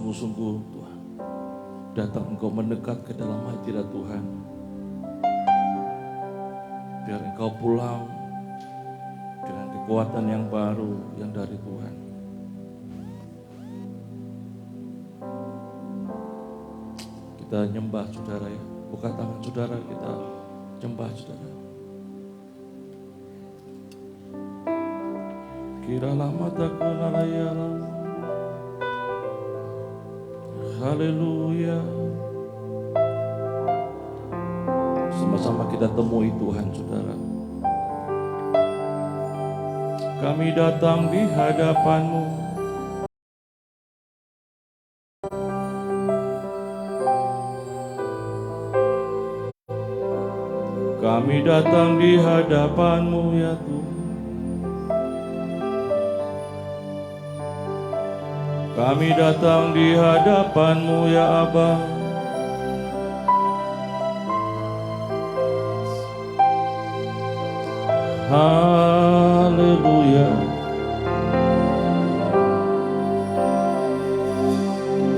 sungguh-sungguh Tuhan. Datang Engkau mendekat ke dalam hadirat Tuhan. Biar Engkau pulang dengan kekuatan yang baru yang dari Tuhan. Kita nyembah saudara ya. Buka tangan saudara, kita nyembah saudara. Kira lama tak kenal ya. Haleluya. Sama-sama kita temui Tuhan saudara. Kami datang di hadapan-Mu. Kami datang di hadapan-Mu ya Tuhan. Kami datang di hadapan-Mu ya Aba. Haleluya.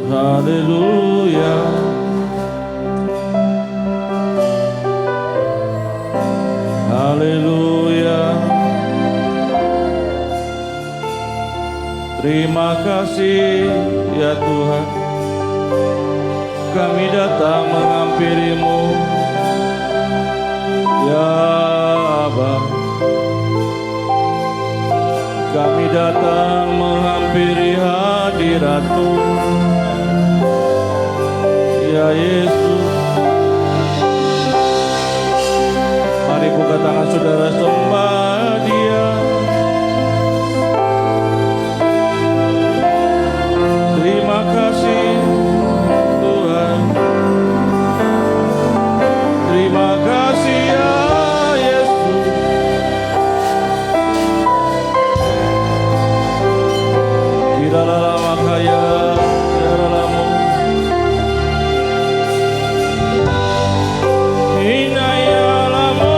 Haleluya. Haleluya. Terima kasih ya Tuhan. Kami datang menghampiri-Mu ya Aba. Kami datang menghampiri hadirat-Mu ya Yesus. Mari buka tangan saudara, sembah Dia. Terima kasih Tuhan. Terima kasih ya Yesus. Kiralah makaya daralamu. Inayalamu.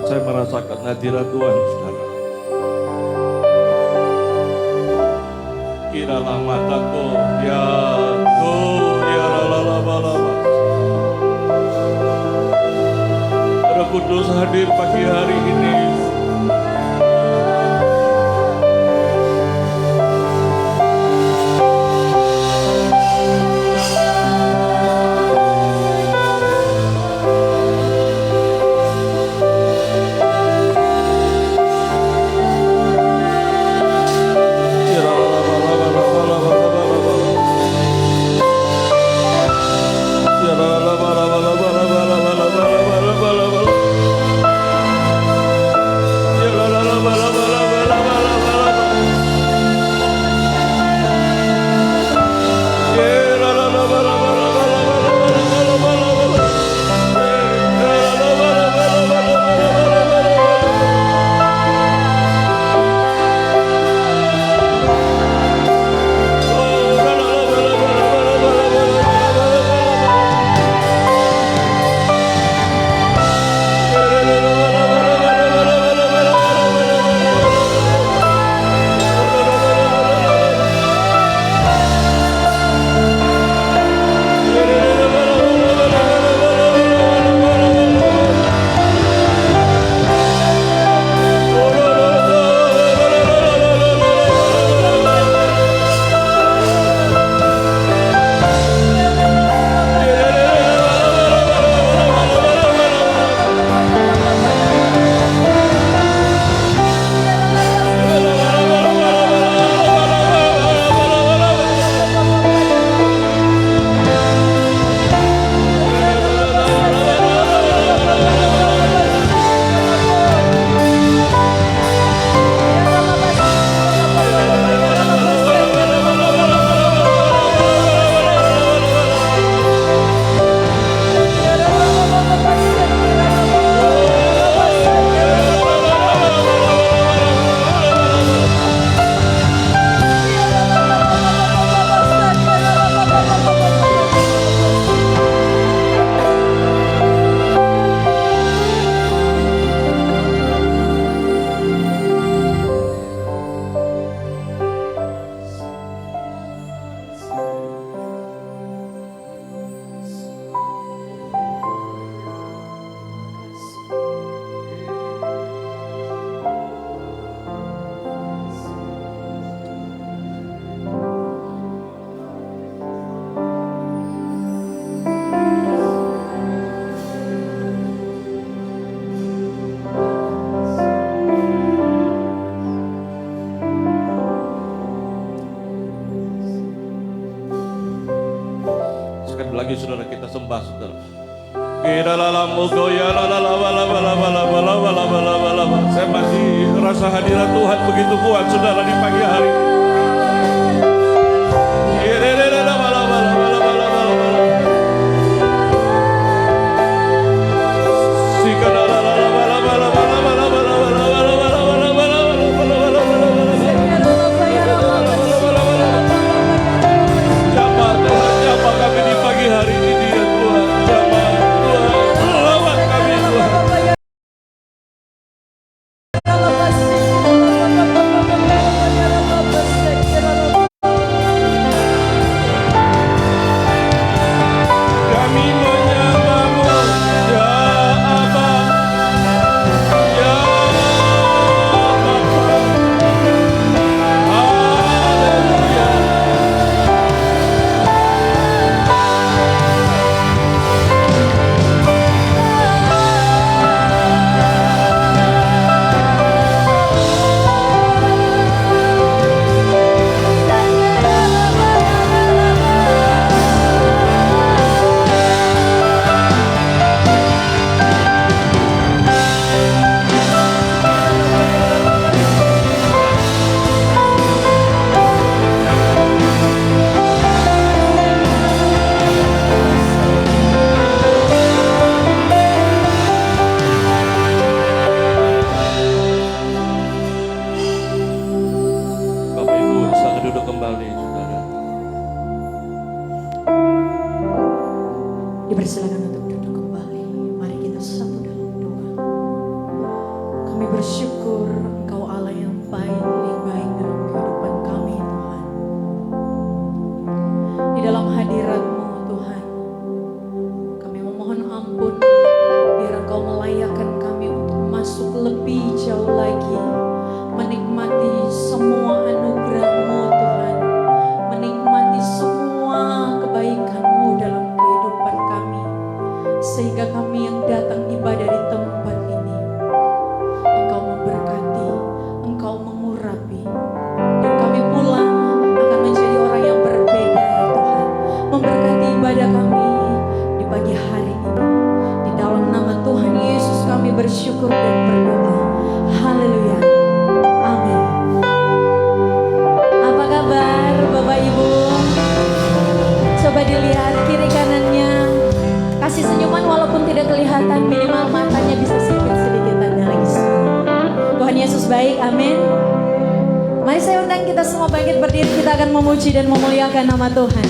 Saya merasakan hadirat Tuhan, saudara. Kiralah mataku, ya lala. Roh Kudus hadir pagi hari ini. Lagi saudara kita sembah saudara. Saya masih rasa hadirat Tuhan begitu kuat saudara di pagi hari. Dipersilakan untuk duduk kembali. Mari kita satu dalam doa. Sehingga kami yang datang ibadah di tempat ini, Engkau memberkati, Engkau mengurapi, dan kami pulang akan menjadi orang yang berbeda ya Tuhan. Memberkati ibadah kami di pagi hari ini. Di dalam nama Tuhan Yesus kami bersyukur dan berdoa. Haleluya. Amin. Apa kabar Bapak Ibu? Coba dilihat kiri kanannya. Kasih senyuman walaupun tidak kelihatan, minimal matanya bisa sedikit nangis. Tuhan Yesus baik, amin. Mari saya undang kita semua bangkit berdiri, kita akan memuji dan memuliakan nama Tuhan.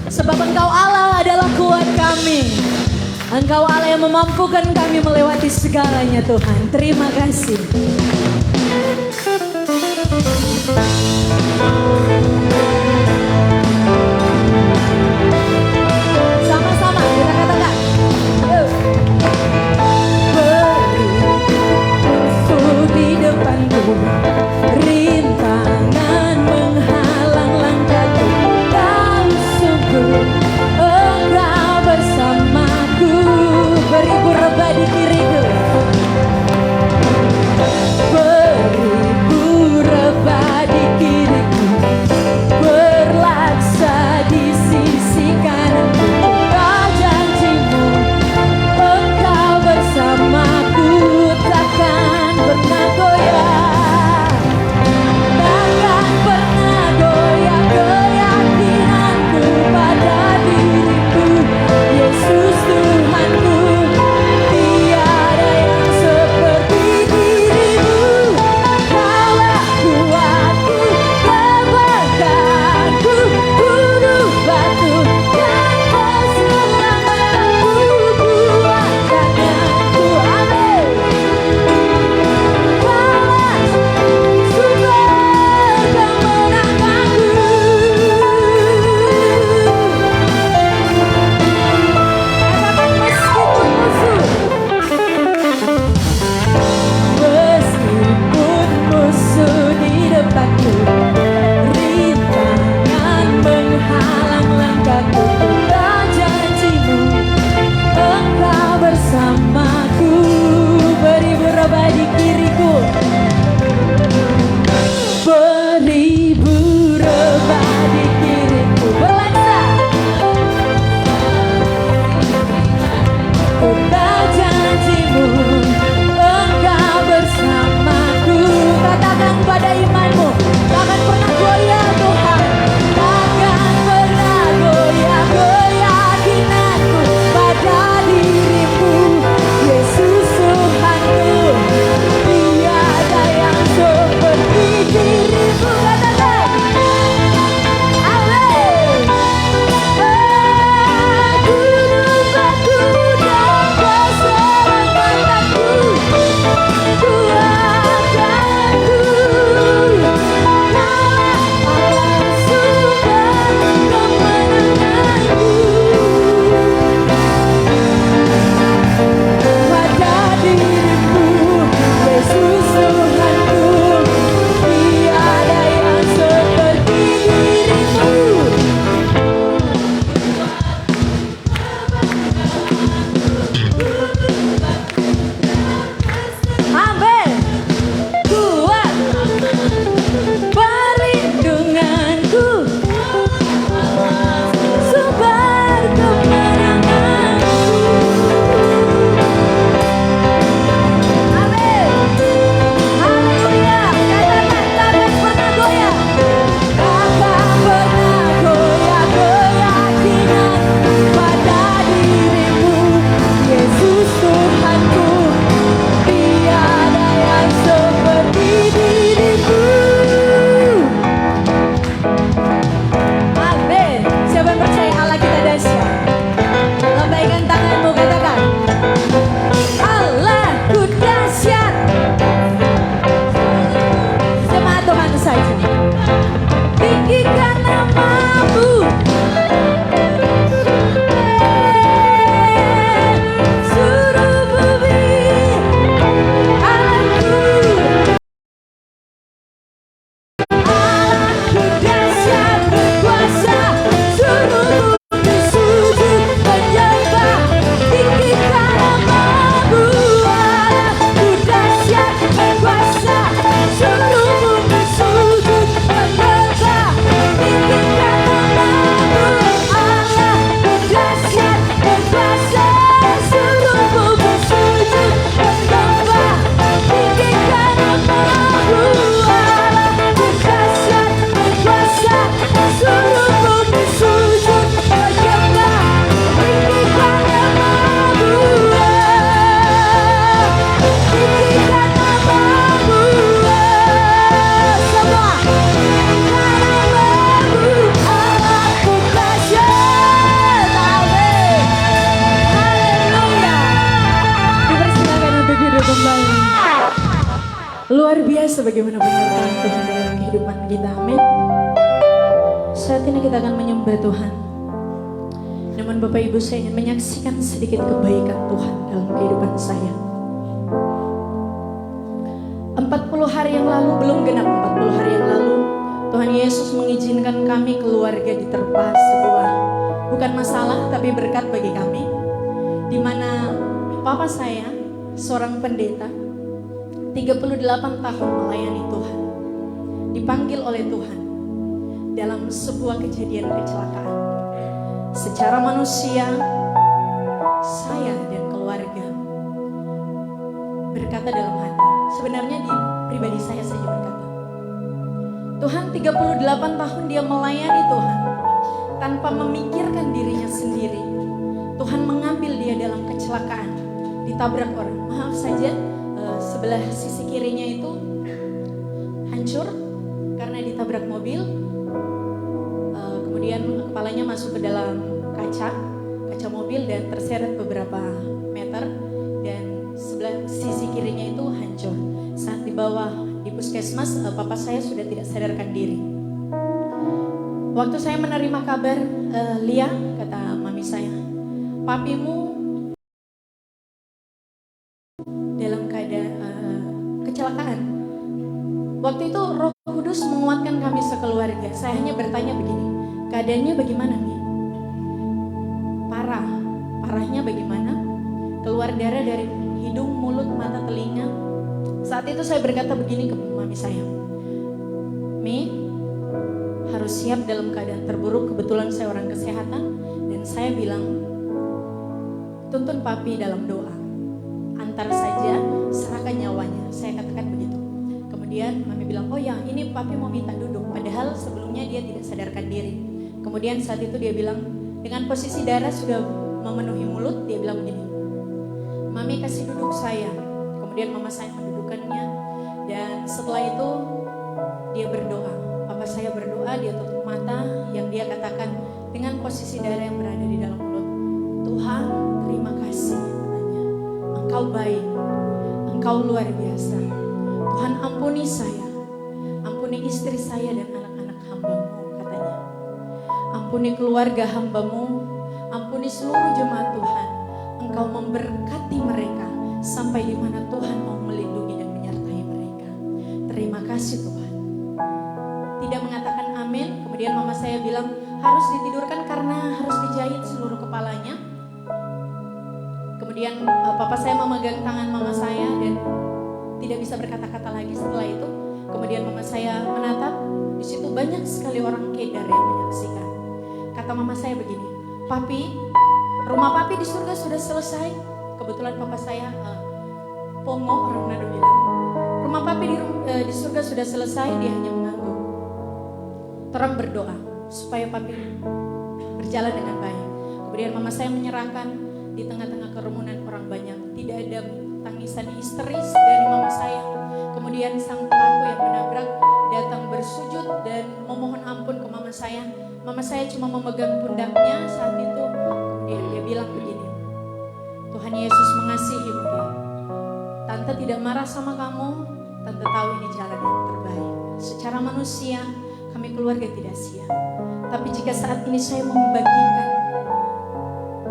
Sebab Engkau Allah adalah kuat kami. Engkau Allah yang memampukan kami melewati segalanya Tuhan. Terima kasih. Sama-sama kita katakan. Musuh di depanku, rintangan menghalang langkahku. Kau sungguh Engkau bersamaku. Beribu rebah di kiriku. bagaimana penyertaan Tuhan dalam kehidupan kita. Amin. Saat ini kita akan menyembah Tuhan. Namun Bapak Ibu, saya ingin menyaksikan sedikit kebaikan Tuhan dalam kehidupan saya. 40 hari yang lalu, belum genap 40 hari yang lalu, Tuhan Yesus mengizinkan kami keluarga diterpa sebuah bukan masalah tapi berkat bagi kami, di mana papa saya seorang pendeta 38 tahun melayani Tuhan, dipanggil oleh Tuhan dalam sebuah kejadian kecelakaan. Secara manusia, saya dan keluarga berkata dalam hati, sebenarnya di pribadi saya saja berkata, Tuhan 38 tahun dia melayani Tuhan tanpa memikirkan dirinya sendiri. Tuhan mengambil dia dalam kecelakaan, ditabrak orang. Maaf saja, sebelah sisi kirinya itu hancur karena ditabrak mobil. Kemudian kepalanya masuk ke dalam kaca mobil dan terseret beberapa meter, dan sebelah sisi kirinya itu hancur. Saat dibawa di puskesmas, papa saya sudah tidak sadarkan diri. Waktu saya menerima kabar, Lia, kata mami saya, papimu dalam keadaan kecelakaan. Waktu itu Roh Kudus menguatkan kami sekeluarga. Saya hanya bertanya begini, keadaannya bagaimana Mi? Parahnya bagaimana? Keluar darah dari hidung, mulut, mata, telinga. Saat itu saya berkata begini ke mami saya, Mi, harus siap dalam keadaan terburuk. Kebetulan saya orang kesehatan, dan saya bilang, tuntun papi dalam doa, antar saja, serahkan nyawanya. Saya katakan begitu. Kemudian mami bilang, oh ya, ini papi mau minta duduk. Padahal sebelumnya dia tidak sadarkan diri. Kemudian saat itu dia bilang, dengan posisi darah sudah memenuhi mulut, dia bilang begini, mami kasih duduk saya. Kemudian mama saya mendudukannya, dan setelah itu dia berdoa. Papa saya berdoa, dia tutup mata, yang dia katakan dengan posisi darah yang berada di dalam mulut, Tuhan terima kasih, katanya, Engkau baik, Engkau luar biasa. Tuhan ampuni saya, ampuni istri saya dan anak-anak hamba-Mu, katanya. Ampuni keluarga hamba-Mu, ampuni seluruh jemaat Tuhan. Engkau memberkati mereka sampai di mana Tuhan mau melindungi dan menyertai mereka. Terima kasih Tuhan. Tidak mengatakan amin. Kemudian mama saya bilang harus ditidurkan karena harus dijahit seluruh kepalanya. Kemudian papa saya memegang tangan mama saya dan tidak bisa berkata-kata lagi setelah itu. Kemudian mama saya menatap, di situ banyak sekali orang kedar yang menyaksikan. Kata mama saya begini, papi, rumah papi di surga sudah selesai. Kebetulan papa saya pongo, orang Manado bilang, rumah papi di surga sudah selesai. Dia hanya mengangguk. Terang berdoa supaya papi berjalan dengan baik. Kemudian mama saya menyerahkan di tengah-tengah kerumunan orang banyak. Tidak ada tangisan histeris dari mama saya. Kemudian sang pelaku yang menabrak datang bersujud dan memohon ampun ke mama saya. Mama saya cuma memegang pundaknya saat itu. Kemudian dia bilang begini, Tuhan Yesus mengasihimu. Tante tidak marah sama kamu. Tante tahu ini jalan yang terbaik. Secara manusia kami keluarga tidak siap. Tapi jika saat ini saya mau membagikan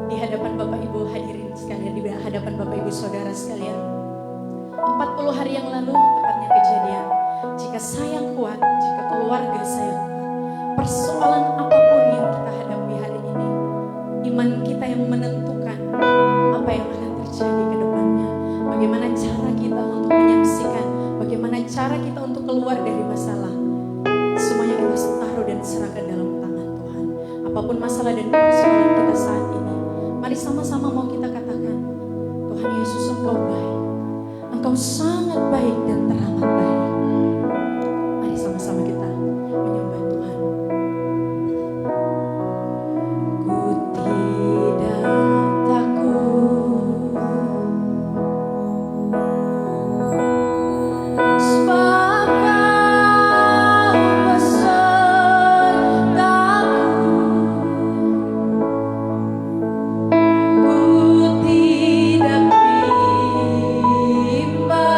di hadapan Bapak Ibu hadirin sekalian, di hadapan Bapak Ibu saudara sekalian, 40 hari yang lalu tepatnya kejadian, jika saya kuat, jika keluarga saya kuat, persoalan apapun yang kita hadapi hari ini, iman kita yang menentukan apa yang akan terjadi ke depannya. Bagaimana cara kita untuk menyaksikan, bagaimana cara kita untuk keluar dari masalah. Semuanya kita taruh dan serahkan dalam tangan Tuhan. Apapun masalah dan persoalan kita saat ini, mari sama-sama mau kita katakan, Tuhan Yesus Engkau baik, Engkau sangat baik dan teramat baik. Mari sama-sama kita menyembah Tuhan. Ku tidak takut, sebab Kau besertaku. Ku tidak bimbang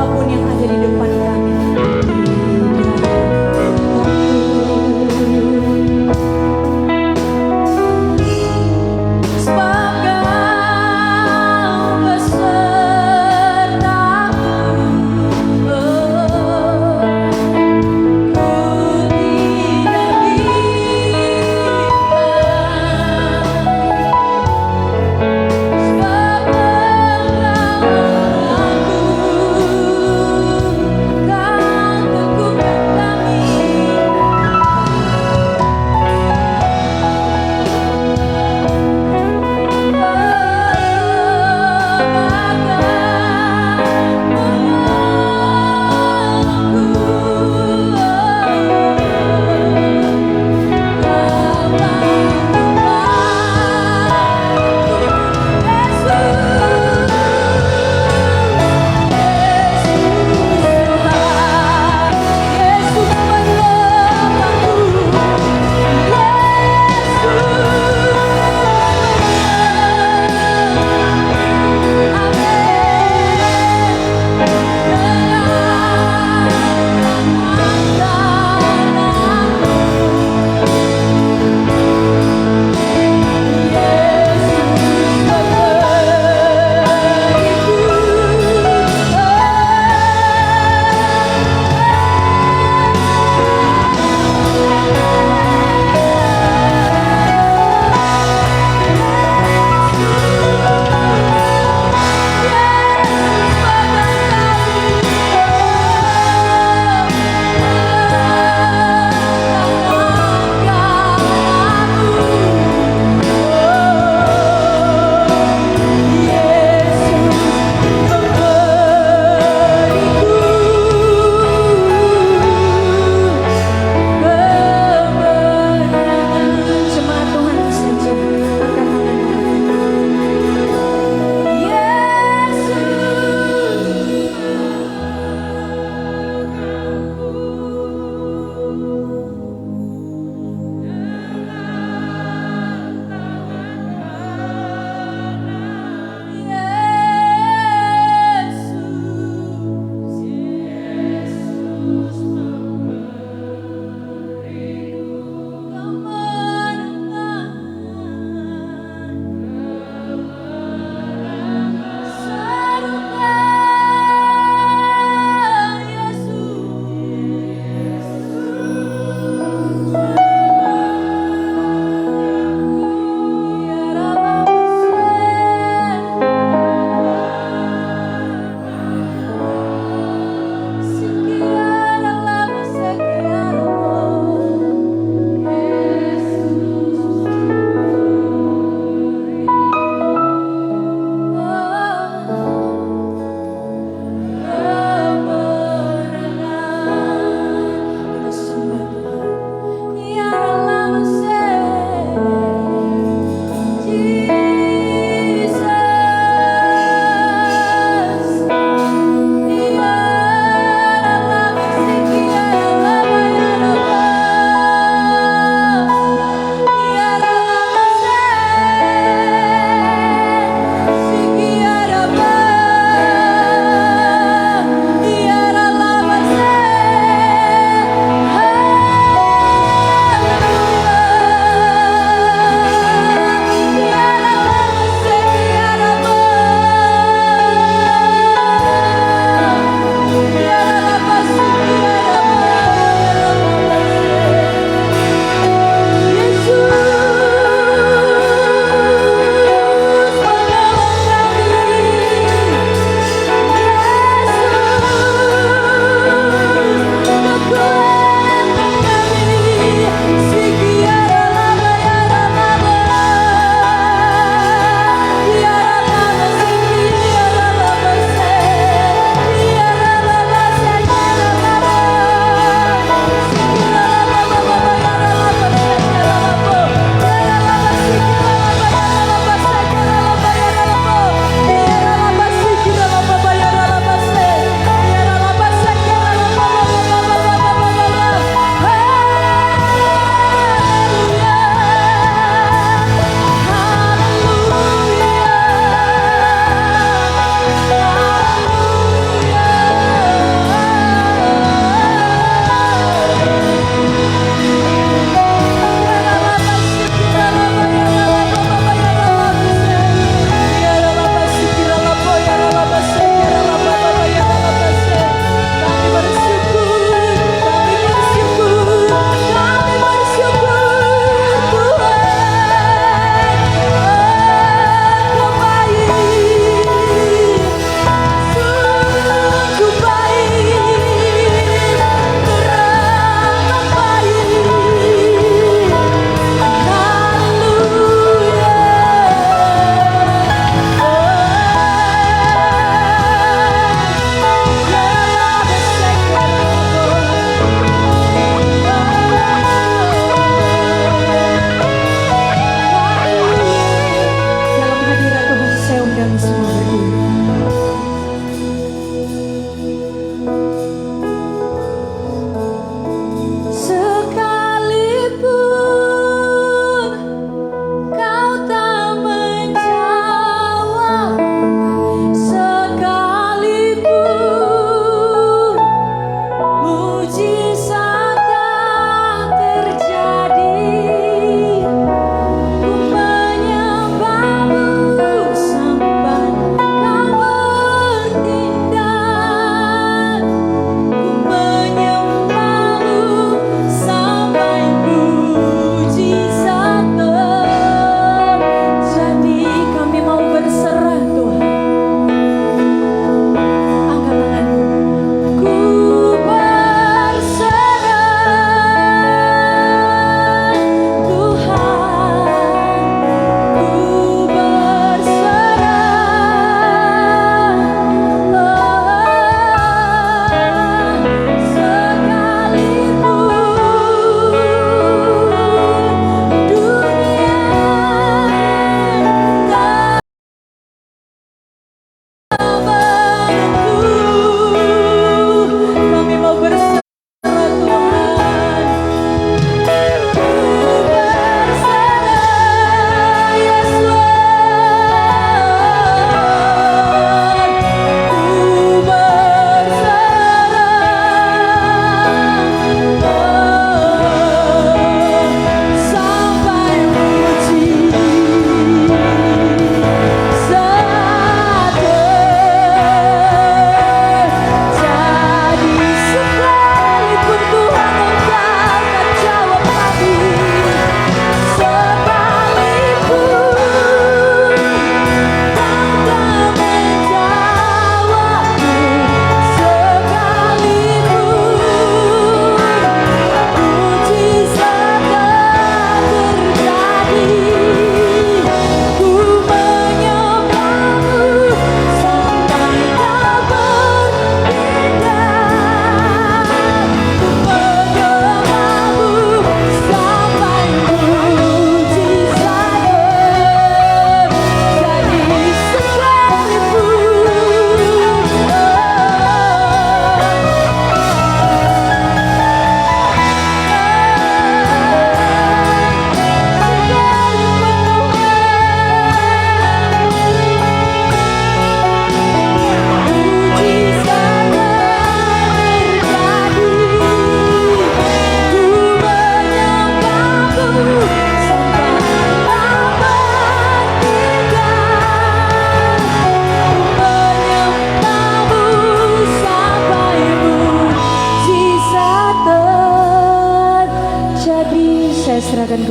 apapun yang ada di depan kami. Sebab Kau besertaku, ku tidak bimbang. Sebab Engkau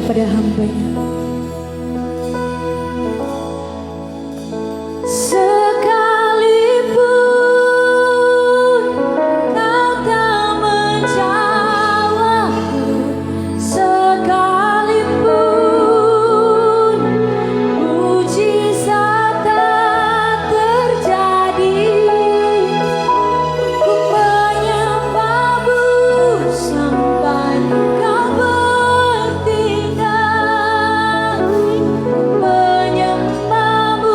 kepada hamba-Nya. Sekalipun kau tak menjawabku, sekalipun mujizat tak terjadi, ku menyembahmu sampai kau bertindak, menyembahmu.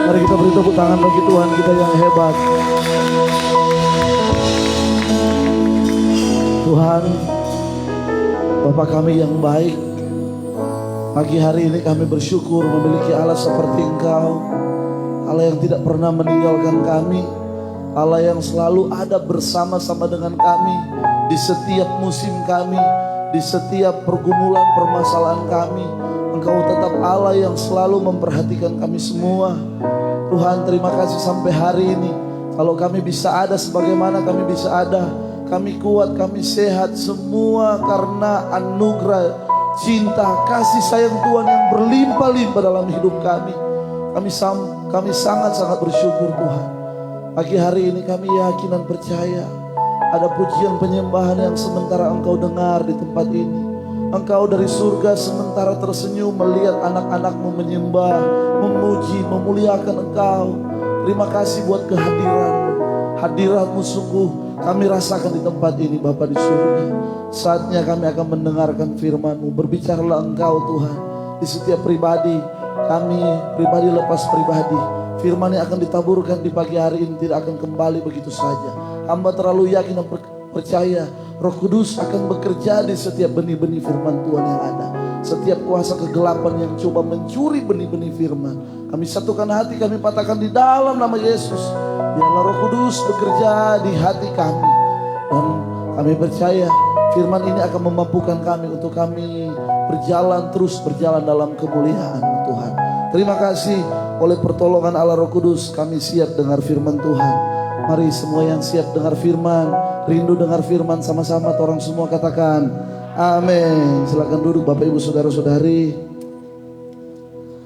Mari kita beri tepuk tangan bagi Tuhan kita yang hebat. Tuhan, Bapa kami yang baik, pagi hari ini kami bersyukur memiliki Allah seperti Engkau, Allah yang tidak pernah meninggalkan kami, Allah yang selalu ada bersama-sama dengan kami di setiap musim kami, di setiap pergumulan permasalahan kami. Engkau tetap Allah yang selalu memperhatikan kami semua. Tuhan, terima kasih sampai hari ini. Kalau kami bisa ada sebagaimana kami bisa ada, kami kuat, kami sehat, semua karena anugerah, cinta, kasih sayang Tuhan yang berlimpah-limpah dalam hidup kami. Kami sangat-sangat bersyukur Tuhan. Pagi hari ini kami yakin dan percaya ada pujian penyembahan yang sementara Engkau dengar di tempat ini. Engkau dari surga sementara tersenyum melihat anak-anak-Mu menyembah, memuji, memuliakan Engkau. Terima kasih buat kehadiran-Mu. Hadirat-Mu sungguh kami rasakan di tempat ini Bapa di surga. Saatnya kami akan mendengarkan firman-Mu. Berbicaralah Engkau Tuhan di setiap pribadi kami, pribadi lepas pribadi. Firman yang akan ditaburkan di pagi hari ini tidak akan kembali begitu saja. Hamba terlalu yakin dan percaya Roh Kudus akan bekerja di setiap benih-benih firman Tuhan yang ada. Setiap kuasa kegelapan yang coba mencuri benih-benih firman, kami satukan hati, kami patahkan di dalam nama Yesus. Biarlah Roh Kudus bekerja di hati kami. Dan kami percaya firman ini akan memampukan kami untuk kami terus berjalan dalam kemuliaan Tuhan. Terima kasih oleh pertolongan Allah Roh Kudus, kami siap dengar firman Tuhan. Mari semua yang siap dengar firman, rindu dengar firman sama-sama, orang semua katakan amin. Silakan duduk Bapak Ibu Saudara-saudari.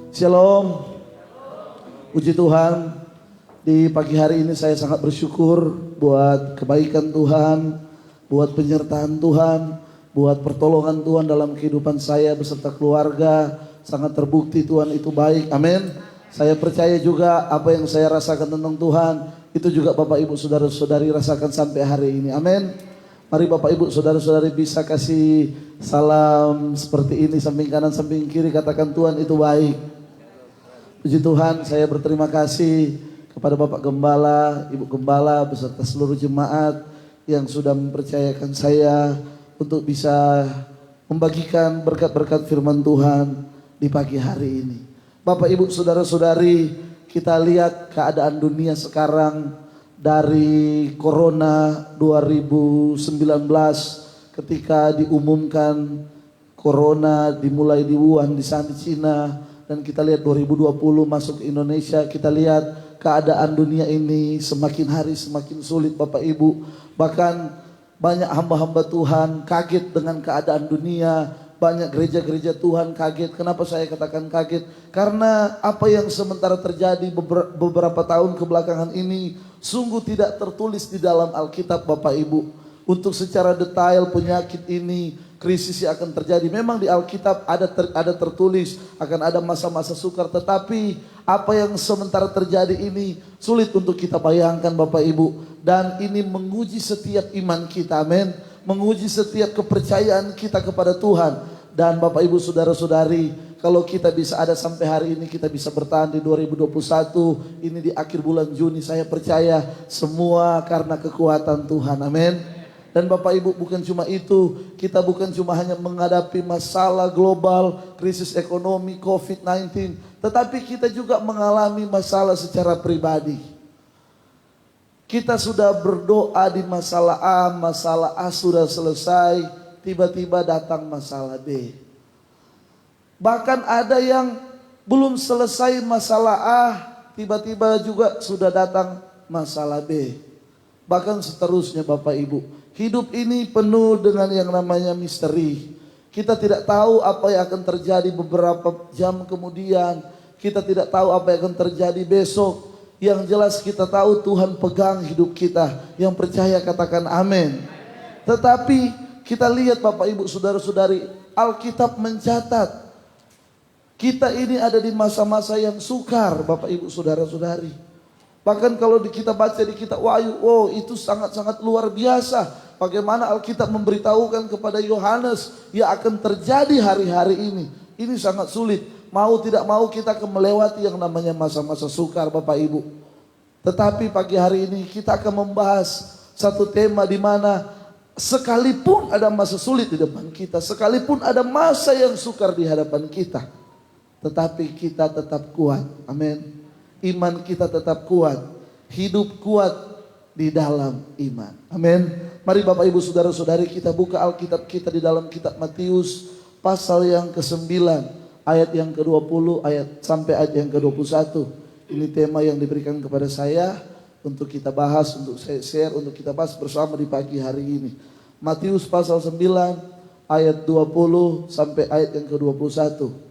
Shalom. Puji Tuhan, di pagi hari ini saya sangat bersyukur buat kebaikan Tuhan, buat penyertaan Tuhan, buat pertolongan Tuhan dalam kehidupan saya beserta keluarga. Sangat terbukti Tuhan itu baik, amin. Saya percaya juga apa yang saya rasakan tentang Tuhan, itu juga Bapak Ibu Saudara-saudari rasakan sampai hari ini, amin. Mari Bapak Ibu Saudara-saudari bisa kasih salam seperti ini, samping kanan samping kiri, katakan Tuhan itu baik. Puji Tuhan, saya berterima kasih kepada Bapak Gembala, Ibu Gembala beserta seluruh jemaat yang sudah mempercayakan saya untuk bisa membagikan berkat-berkat firman Tuhan di pagi hari ini. Bapak Ibu Saudara-saudari, kita lihat keadaan dunia sekarang dari Corona 2019 ketika diumumkan Corona dimulai di Wuhan di sana di Cina, dan kita lihat 2020 masuk ke Indonesia, kita lihat keadaan dunia ini semakin hari semakin sulit Bapak Ibu. Bahkan banyak hamba-hamba Tuhan kaget dengan keadaan dunia. Banyak gereja-gereja Tuhan kaget. Kenapa saya katakan kaget? Karena apa yang sementara terjadi beberapa tahun kebelakangan ini sungguh tidak tertulis di dalam Alkitab Bapak Ibu. untuk secara detail penyakit ini, krisis yang akan terjadi. Memang di Alkitab ada tertulis akan ada masa-masa sukar, tetapi apa yang sementara terjadi ini sulit untuk kita bayangkan Bapak Ibu. Dan ini menguji setiap iman kita, amin. Menguji setiap kepercayaan kita kepada Tuhan. Dan Bapak Ibu saudara-saudari, kalau kita bisa ada sampai hari ini, kita bisa bertahan di 2021, ini di akhir bulan Juni, saya percaya semua karena kekuatan Tuhan, amin. Dan Bapak Ibu bukan cuma itu, kita bukan cuma hanya menghadapi masalah global, krisis ekonomi, COVID-19, tetapi kita juga mengalami masalah secara pribadi. Kita sudah berdoa di masalah A sudah selesai, tiba-tiba datang masalah B. Bahkan ada yang belum selesai masalah A, tiba-tiba juga sudah datang masalah B. Bahkan seterusnya Bapak Ibu. Hidup ini penuh dengan yang namanya misteri. Kita tidak tahu apa yang akan terjadi beberapa jam kemudian. Kita tidak tahu apa yang akan terjadi besok. Yang jelas kita tahu Tuhan pegang hidup kita. Yang percaya katakan amin. Tetapi kita lihat Bapak Ibu saudara-saudari, Alkitab mencatat kita ini ada di masa-masa yang sukar Bapak Ibu saudara-saudari. Bahkan kalau kita baca di kitab Wahyu, oh itu sangat-sangat luar biasa. Bagaimana Alkitab memberitahukan kepada Yohanes yang akan terjadi hari-hari ini. Ini sangat sulit. Mau tidak mau kita akan melewati yang namanya masa-masa sukar Bapak Ibu. Tetapi pagi hari ini kita akan membahas satu tema di mana sekalipun ada masa sulit di depan kita, sekalipun ada masa yang sukar di hadapan kita, tetapi kita tetap kuat. Amin. Iman kita tetap kuat. Hidup kuat di dalam iman. Amin. Mari Bapak Ibu saudara-saudari kita buka Alkitab kita di dalam kitab Matius pasal yang ke-9 ayat yang ke-20 sampai ayat yang ke-21. Ini tema yang diberikan kepada saya untuk kita bahas, untuk saya share, untuk kita bahas bersama di pagi hari ini. Matius pasal 9 ayat 20 sampai ayat yang ke-21.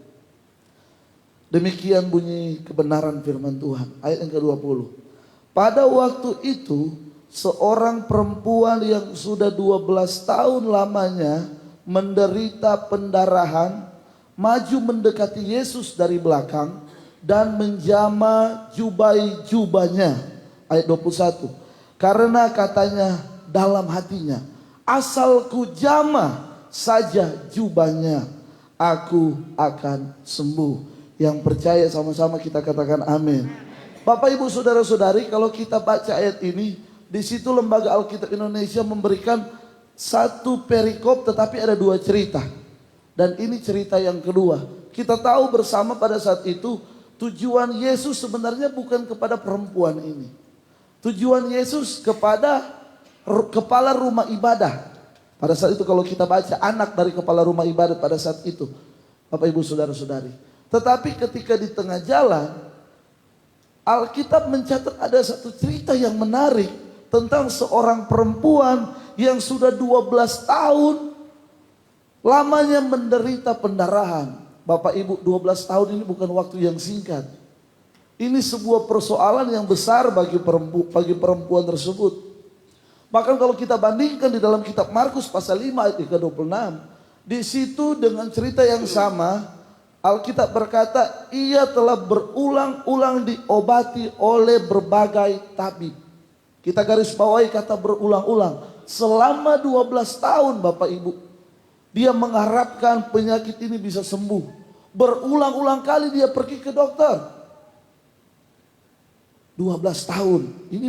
Demikian bunyi kebenaran firman Tuhan. Ayat yang ke-20. Pada waktu itu seorang perempuan yang sudah 12 tahun lamanya menderita pendarahan maju mendekati Yesus dari belakang dan menjama jubahnya. Ayat 21. Karena katanya dalam hatinya, asal ku jama saja jubahnya, aku akan sembuh. Yang percaya sama-sama kita katakan amin. Bapak Ibu saudara-saudari, kalau kita baca ayat ini, di situ Lembaga Alkitab Indonesia memberikan satu perikop tetapi ada dua cerita. Dan ini cerita yang kedua. Kita tahu bersama pada saat itu tujuan Yesus sebenarnya bukan kepada perempuan ini. Tujuan Yesus kepada kepala rumah ibadah. Pada saat itu kalau kita baca anak dari kepala rumah ibadah pada saat itu. Bapak Ibu saudara-saudari. Tetapi ketika di tengah jalan, Alkitab mencatat ada satu cerita yang menarik tentang seorang perempuan yang sudah 12 tahun lamanya menderita pendarahan. Bapak Ibu, 12 tahun ini bukan waktu yang singkat. Ini sebuah persoalan yang besar bagi perempuan tersebut. Bahkan kalau kita bandingkan di dalam kitab Markus pasal 5 ayat ke-26, di situ dengan cerita yang sama, Alkitab berkata, ia telah berulang-ulang diobati oleh berbagai tabib. Kita garis bawahi kata berulang-ulang. Selama 12 tahun Bapak Ibu, dia mengharapkan penyakit ini bisa sembuh. Berulang-ulang kali dia pergi ke dokter. 12 tahun. Ini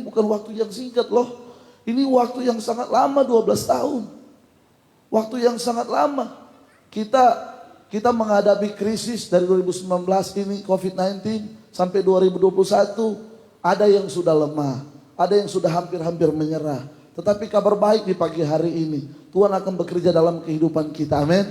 bukan waktu yang singkat loh. Ini waktu yang sangat lama, 12 tahun. Waktu yang sangat lama. Kita menghadapi krisis dari 2019 ini COVID-19 sampai 2021, ada yang sudah lemah, ada yang sudah hampir-hampir menyerah. Tetapi kabar baik di pagi hari ini, Tuhan akan bekerja dalam kehidupan kita, amin.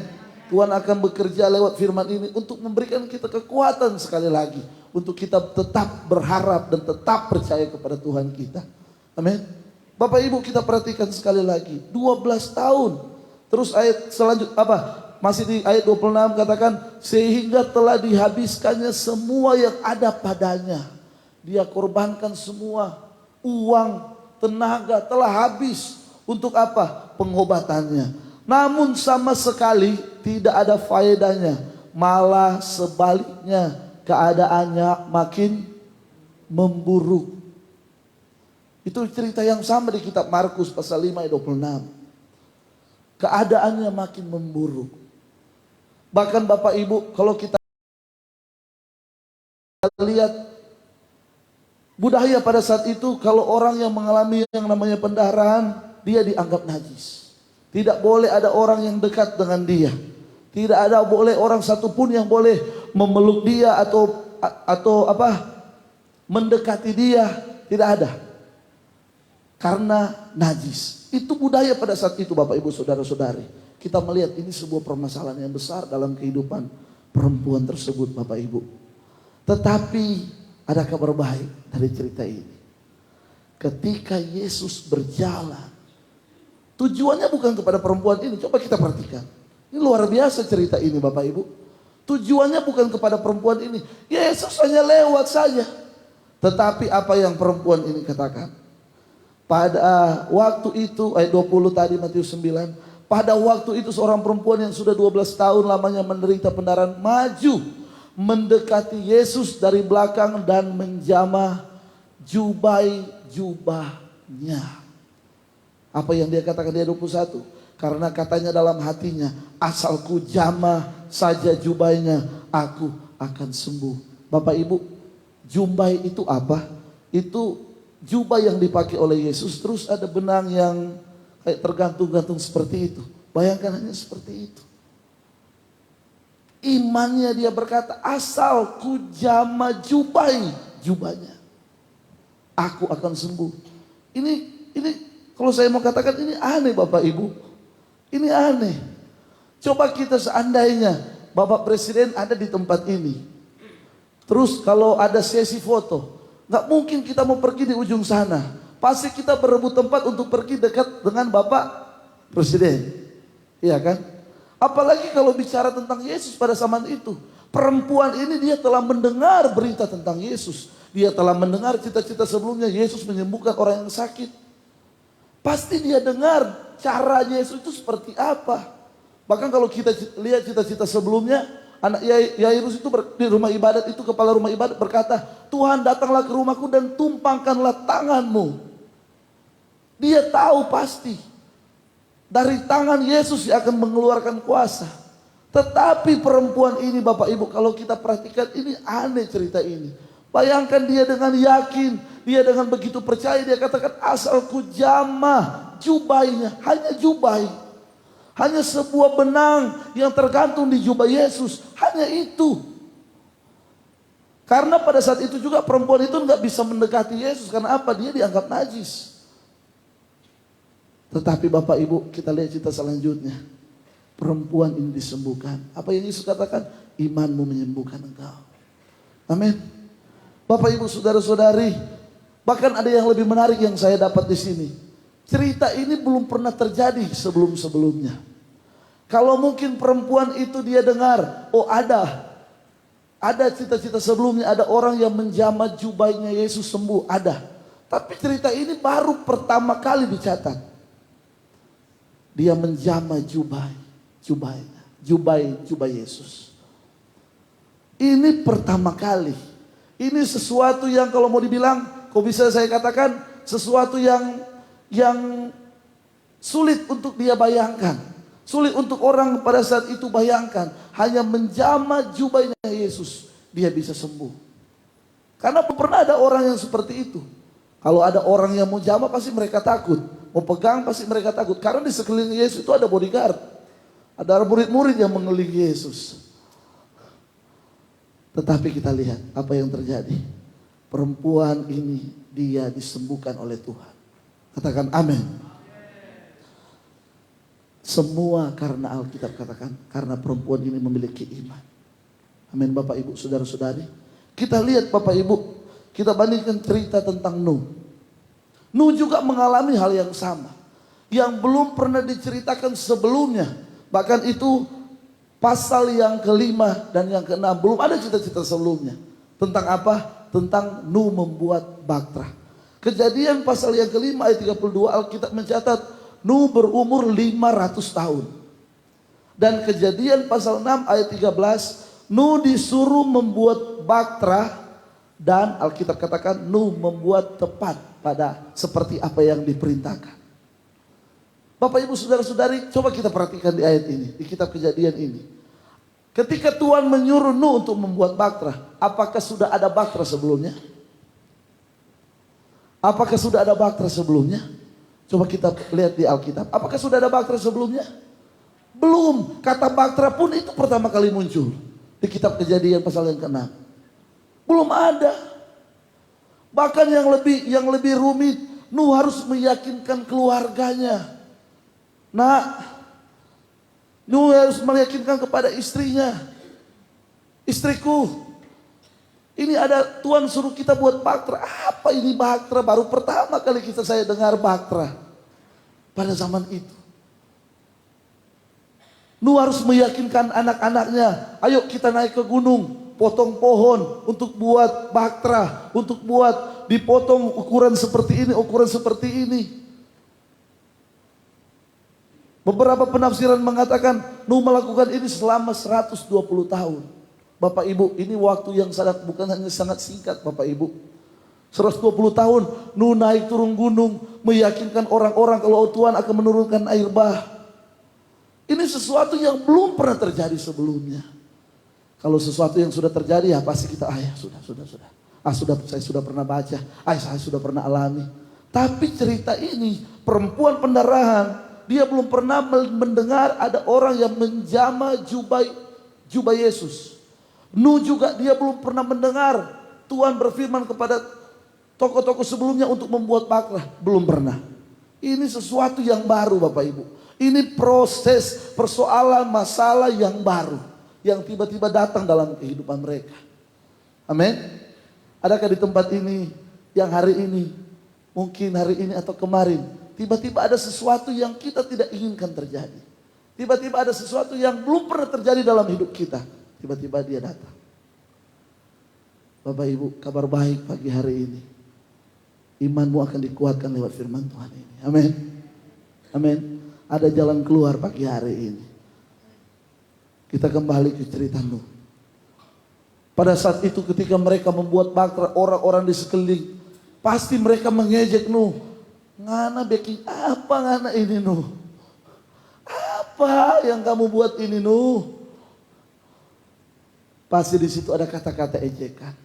Tuhan akan bekerja lewat firman ini untuk memberikan kita kekuatan sekali lagi, untuk kita tetap berharap dan tetap percaya kepada Tuhan kita, amin. Bapak Ibu kita perhatikan sekali lagi, 12 tahun. Terus ayat selanjutnya masih di ayat 26 katakan, sehingga telah dihabiskannya semua yang ada padanya. Dia korbankan semua uang, tenaga, telah habis Untuk apa? Pengobatannya. Namun sama sekali tidak ada faedahnya. Malah sebaliknya, keadaannya makin memburuk. Itu cerita yang sama di kitab Markus pasal 5 ayat 26. Keadaannya makin memburuk. Bahkan Bapak Ibu, kalau kita lihat budaya pada saat itu, kalau orang yang mengalami yang namanya pendarahan, dia dianggap najis. Tidak boleh ada orang yang dekat dengan dia. Tidak ada boleh orang satupun yang boleh memeluk dia atau mendekati dia. Tidak ada. Karena najis. Itu budaya pada saat itu Bapak Ibu Saudara-saudari. Kita melihat ini sebuah permasalahan yang besar dalam kehidupan perempuan tersebut Bapak Ibu. Tetapi ada kabar baik dari cerita ini. Ketika Yesus berjalan, tujuannya bukan kepada perempuan ini. Coba kita perhatikan. Ini luar biasa cerita ini Bapak Ibu. Tujuannya bukan kepada perempuan ini. Yesus hanya lewat saja. Tetapi apa yang perempuan ini katakan? Pada waktu itu, ayat 20 tadi Matius 9. Pada waktu itu seorang perempuan yang sudah 12 tahun lamanya menderita pendarahan maju mendekati Yesus dari belakang dan menjamah jubahnya. Apa yang dia katakan di ayat 21? Karena katanya dalam hatinya, asalku jamah saja jubahnya, aku akan sembuh. Bapak Ibu, jubah itu apa? Itu jubah yang dipakai oleh Yesus, terus ada benang yang kayak tergantung-gantung seperti itu. Bayangkan hanya seperti itu. Imannya dia berkata, asalku jamah jubahnya, aku akan sembuh. Ini kalau saya mau katakan ini aneh Bapak Ibu. Ini aneh. Coba kita seandainya Bapak Presiden ada di tempat ini. Terus kalau ada sesi foto, nggak mungkin kita mau pergi di ujung sana. Pasti kita berebut tempat untuk pergi dekat dengan Bapak Presiden. Iya kan? Apalagi kalau bicara tentang Yesus pada zaman itu. Perempuan ini dia telah mendengar berita tentang Yesus. Dia telah mendengar cita-cita sebelumnya Yesus menyembuhkan orang yang sakit. Pasti dia dengar cara Yesus itu seperti apa. Bahkan kalau kita lihat cita-cita sebelumnya, anak Yairus itu di rumah ibadat itu, kepala rumah ibadat berkata, Tuhan datanglah ke rumahku dan tumpangkanlah tanganmu. Dia tahu pasti dari tangan Yesus yang akan mengeluarkan kuasa. Tetapi perempuan ini Bapak Ibu, kalau kita perhatikan ini aneh cerita ini. Bayangkan dia dengan yakin, dia dengan begitu percaya, dia katakan asalku jamah jubahnya, hanya jubah. Hanya sebuah benang yang tergantung di jubah Yesus, hanya itu. Karena pada saat itu juga perempuan itu nggak bisa mendekati Yesus, karena apa? Dia dianggap najis. Tetapi Bapak Ibu, kita lihat cerita selanjutnya. Perempuan ini disembuhkan. Apa yang Yesus katakan? Imanmu menyembuhkan engkau. Amin. Bapak Ibu Saudara-saudari, bahkan ada yang lebih menarik yang saya dapat di sini. Cerita ini belum pernah terjadi sebelum-sebelumnya. Kalau mungkin perempuan itu dia dengar, oh ada cita-cita sebelumnya, ada orang yang menjamah jubahnya Yesus sembuh, ada. Tapi cerita ini baru pertama kali dicatat. Dia menjamah jubah Yesus. Ini pertama kali. Ini sesuatu yang kalau mau dibilang, kok bisa saya katakan sesuatu yang sulit untuk dia bayangkan. Sulit untuk orang pada saat itu bayangkan. Hanya menjamah jubahnya Yesus, dia bisa sembuh. Karena pernah ada orang yang seperti itu. Kalau ada orang yang mau jamah pasti mereka takut. Mau pegang pasti mereka takut. Karena di sekeliling Yesus itu ada bodyguard. Ada murid-murid yang mengelilingi Yesus. Tetapi kita lihat apa yang terjadi. Perempuan ini dia disembuhkan oleh Tuhan. Katakan amin. Semua karena Alkitab katakan, karena perempuan ini memiliki iman. Amin Bapak Ibu Saudara-saudari. Kita lihat Bapak Ibu, kita bandingkan cerita tentang Nuh. Nuh juga mengalami hal yang sama. Yang belum pernah diceritakan sebelumnya. Bahkan itu pasal yang kelima dan yang keenam, belum ada cita-cita sebelumnya. Tentang apa? Tentang Nuh membuat bahtera. Kejadian pasal yang kelima ayat 32 Alkitab mencatat Nuh berumur 500 tahun. Dan Kejadian pasal 6 ayat 13, Nuh disuruh membuat bahtera, dan Alkitab katakan Nuh membuat tepat pada seperti apa yang diperintahkan. Bapak ibu saudara-saudari, coba kita perhatikan di ayat ini, di kitab Kejadian ini. Ketika Tuhan menyuruh Nuh untuk membuat bahtera, apakah sudah ada bahtera sebelumnya? Apakah sudah ada bahtera sebelumnya? Coba kita lihat di Alkitab. Apakah sudah ada bahtera sebelumnya? Belum. Kata bahtera pun itu pertama kali muncul di kitab Kejadian pasal yang ke-6. Belum ada. Bahkan yang lebih rumit, Nuh harus meyakinkan keluarganya. Nuh harus meyakinkan kepada istrinya. Istriku, ini ada Tuhan suruh kita buat bahtera. Apa ini bahtera? Baru pertama kali saya dengar bahtera pada zaman itu. Nuh harus meyakinkan anak-anaknya, ayo kita naik ke gunung, potong pohon untuk buat bahtera, untuk buat dipotong ukuran seperti ini. Beberapa penafsiran mengatakan Nuh melakukan ini selama 120 tahun. Bapak ibu, ini waktu yang bukan hanya sangat singkat Bapak ibu. 120 tahun Nuh naik turun gunung, meyakinkan orang-orang kalau Tuhan akan menurunkan air bah. Ini sesuatu yang belum pernah terjadi sebelumnya. Kalau sesuatu yang sudah terjadi ya pasti kita sudah. Saya sudah pernah baca, saya sudah pernah alami. Tapi cerita ini, perempuan pendarahan, dia belum pernah mendengar ada orang yang menjama jubah Yesus. Nuh juga dia belum pernah mendengar Tuhan berfirman kepada tokoh-tokoh sebelumnya untuk membuat bahtera. Belum pernah. Ini sesuatu yang baru Bapak Ibu. Ini proses persoalan masalah yang baru. Yang tiba-tiba datang dalam kehidupan mereka. Amin. Adakah di tempat ini yang hari ini, mungkin hari ini atau kemarin, tiba-tiba ada sesuatu yang kita tidak inginkan terjadi. Tiba-tiba ada sesuatu yang belum pernah terjadi dalam hidup kita. Tiba-tiba dia datang. Bapak Ibu, kabar baik pagi hari ini. Imanmu akan dikuatkan lewat firman Tuhan ini. Amin. Amin. Ada jalan keluar pagi hari ini. Kita kembali ke cerita Nuh. Pada saat itu ketika mereka membuat bahtera, orang-orang di sekeliling pasti mereka mengejek Nuh. Ngana bikin apa ngana ini Nuh? Apa yang kamu buat ini Nuh? Pasti di situ ada kata-kata ejekan,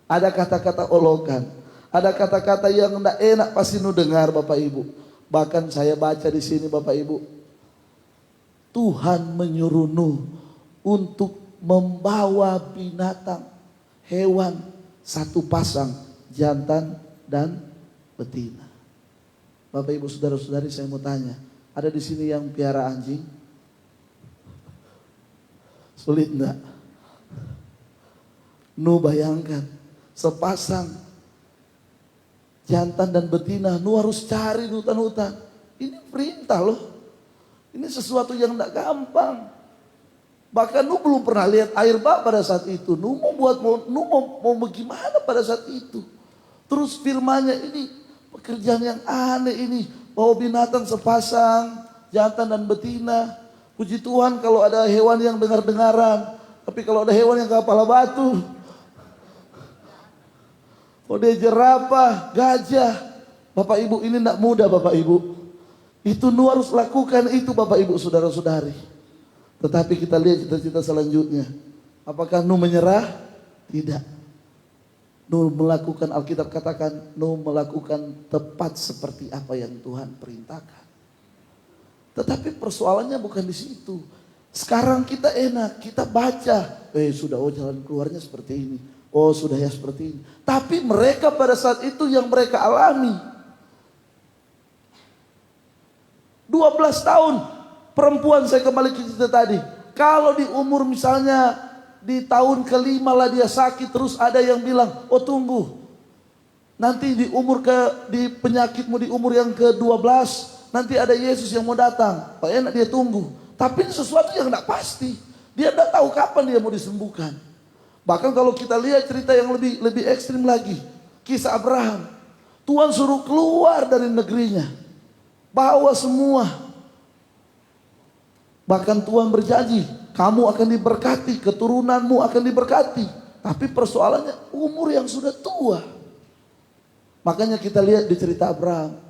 ada kata-kata olokan, ada kata-kata yang tidak enak pasti Nuh dengar Bapak Ibu. Bahkan saya baca di sini Bapak Ibu, Tuhan menyuruh Nuh untuk membawa binatang, hewan satu pasang, jantan dan betina. Bapak Ibu saudara-saudari, saya mau tanya, ada di sini yang piara anjing? Sulit enggak? Nuh bayangkan, sepasang jantan dan betina, Nuh harus cari di hutan-hutan. Ini perintah loh. Ini sesuatu yang enggak gampang. Bahkan Nuh belum pernah lihat air bah pada saat itu. Nuh mau bagaimana pada saat itu. Terus firman-Nya ini, pekerjaan yang aneh ini. Bawa binatang sepasang, jantan dan betina. Puji Tuhan kalau ada hewan yang dengar-dengaran. Tapi kalau ada hewan yang kepala batu. Kalau dia jerapah, gajah. Bapak Ibu, ini tidak mudah Bapak Ibu. Itu Nuh harus lakukan itu Bapak Ibu saudara-saudari. Tetapi kita lihat cita-cita selanjutnya. Apakah Nuh menyerah? Tidak. Nuh melakukan, Alkitab katakan, Nuh melakukan tepat seperti apa yang Tuhan perintahkan. Tetapi persoalannya bukan di situ. Sekarang kita enak, kita baca. Sudah jalan keluarnya seperti ini. Sudah ya seperti ini. Tapi mereka pada saat itu yang mereka alami. 12 tahun perempuan, saya kembali ke cerita tadi. Kalau di umur misalnya di tahun ke-5 lah dia sakit, terus ada yang bilang, tunggu. Nanti di penyakitmu di umur yang ke-12, nanti ada Yesus yang mau datang. Enak dia tunggu. Tapi sesuatu yang tidak pasti. Dia tidak tahu kapan dia mau disembuhkan. Bahkan kalau kita lihat cerita yang lebih ekstrim lagi, kisah Abraham. Tuhan suruh keluar dari negerinya. bawa semua. Bahkan Tuhan berjanji, kamu akan diberkati, keturunanmu akan diberkati. Tapi persoalannya umur yang sudah tua. Makanya kita lihat di cerita Abraham.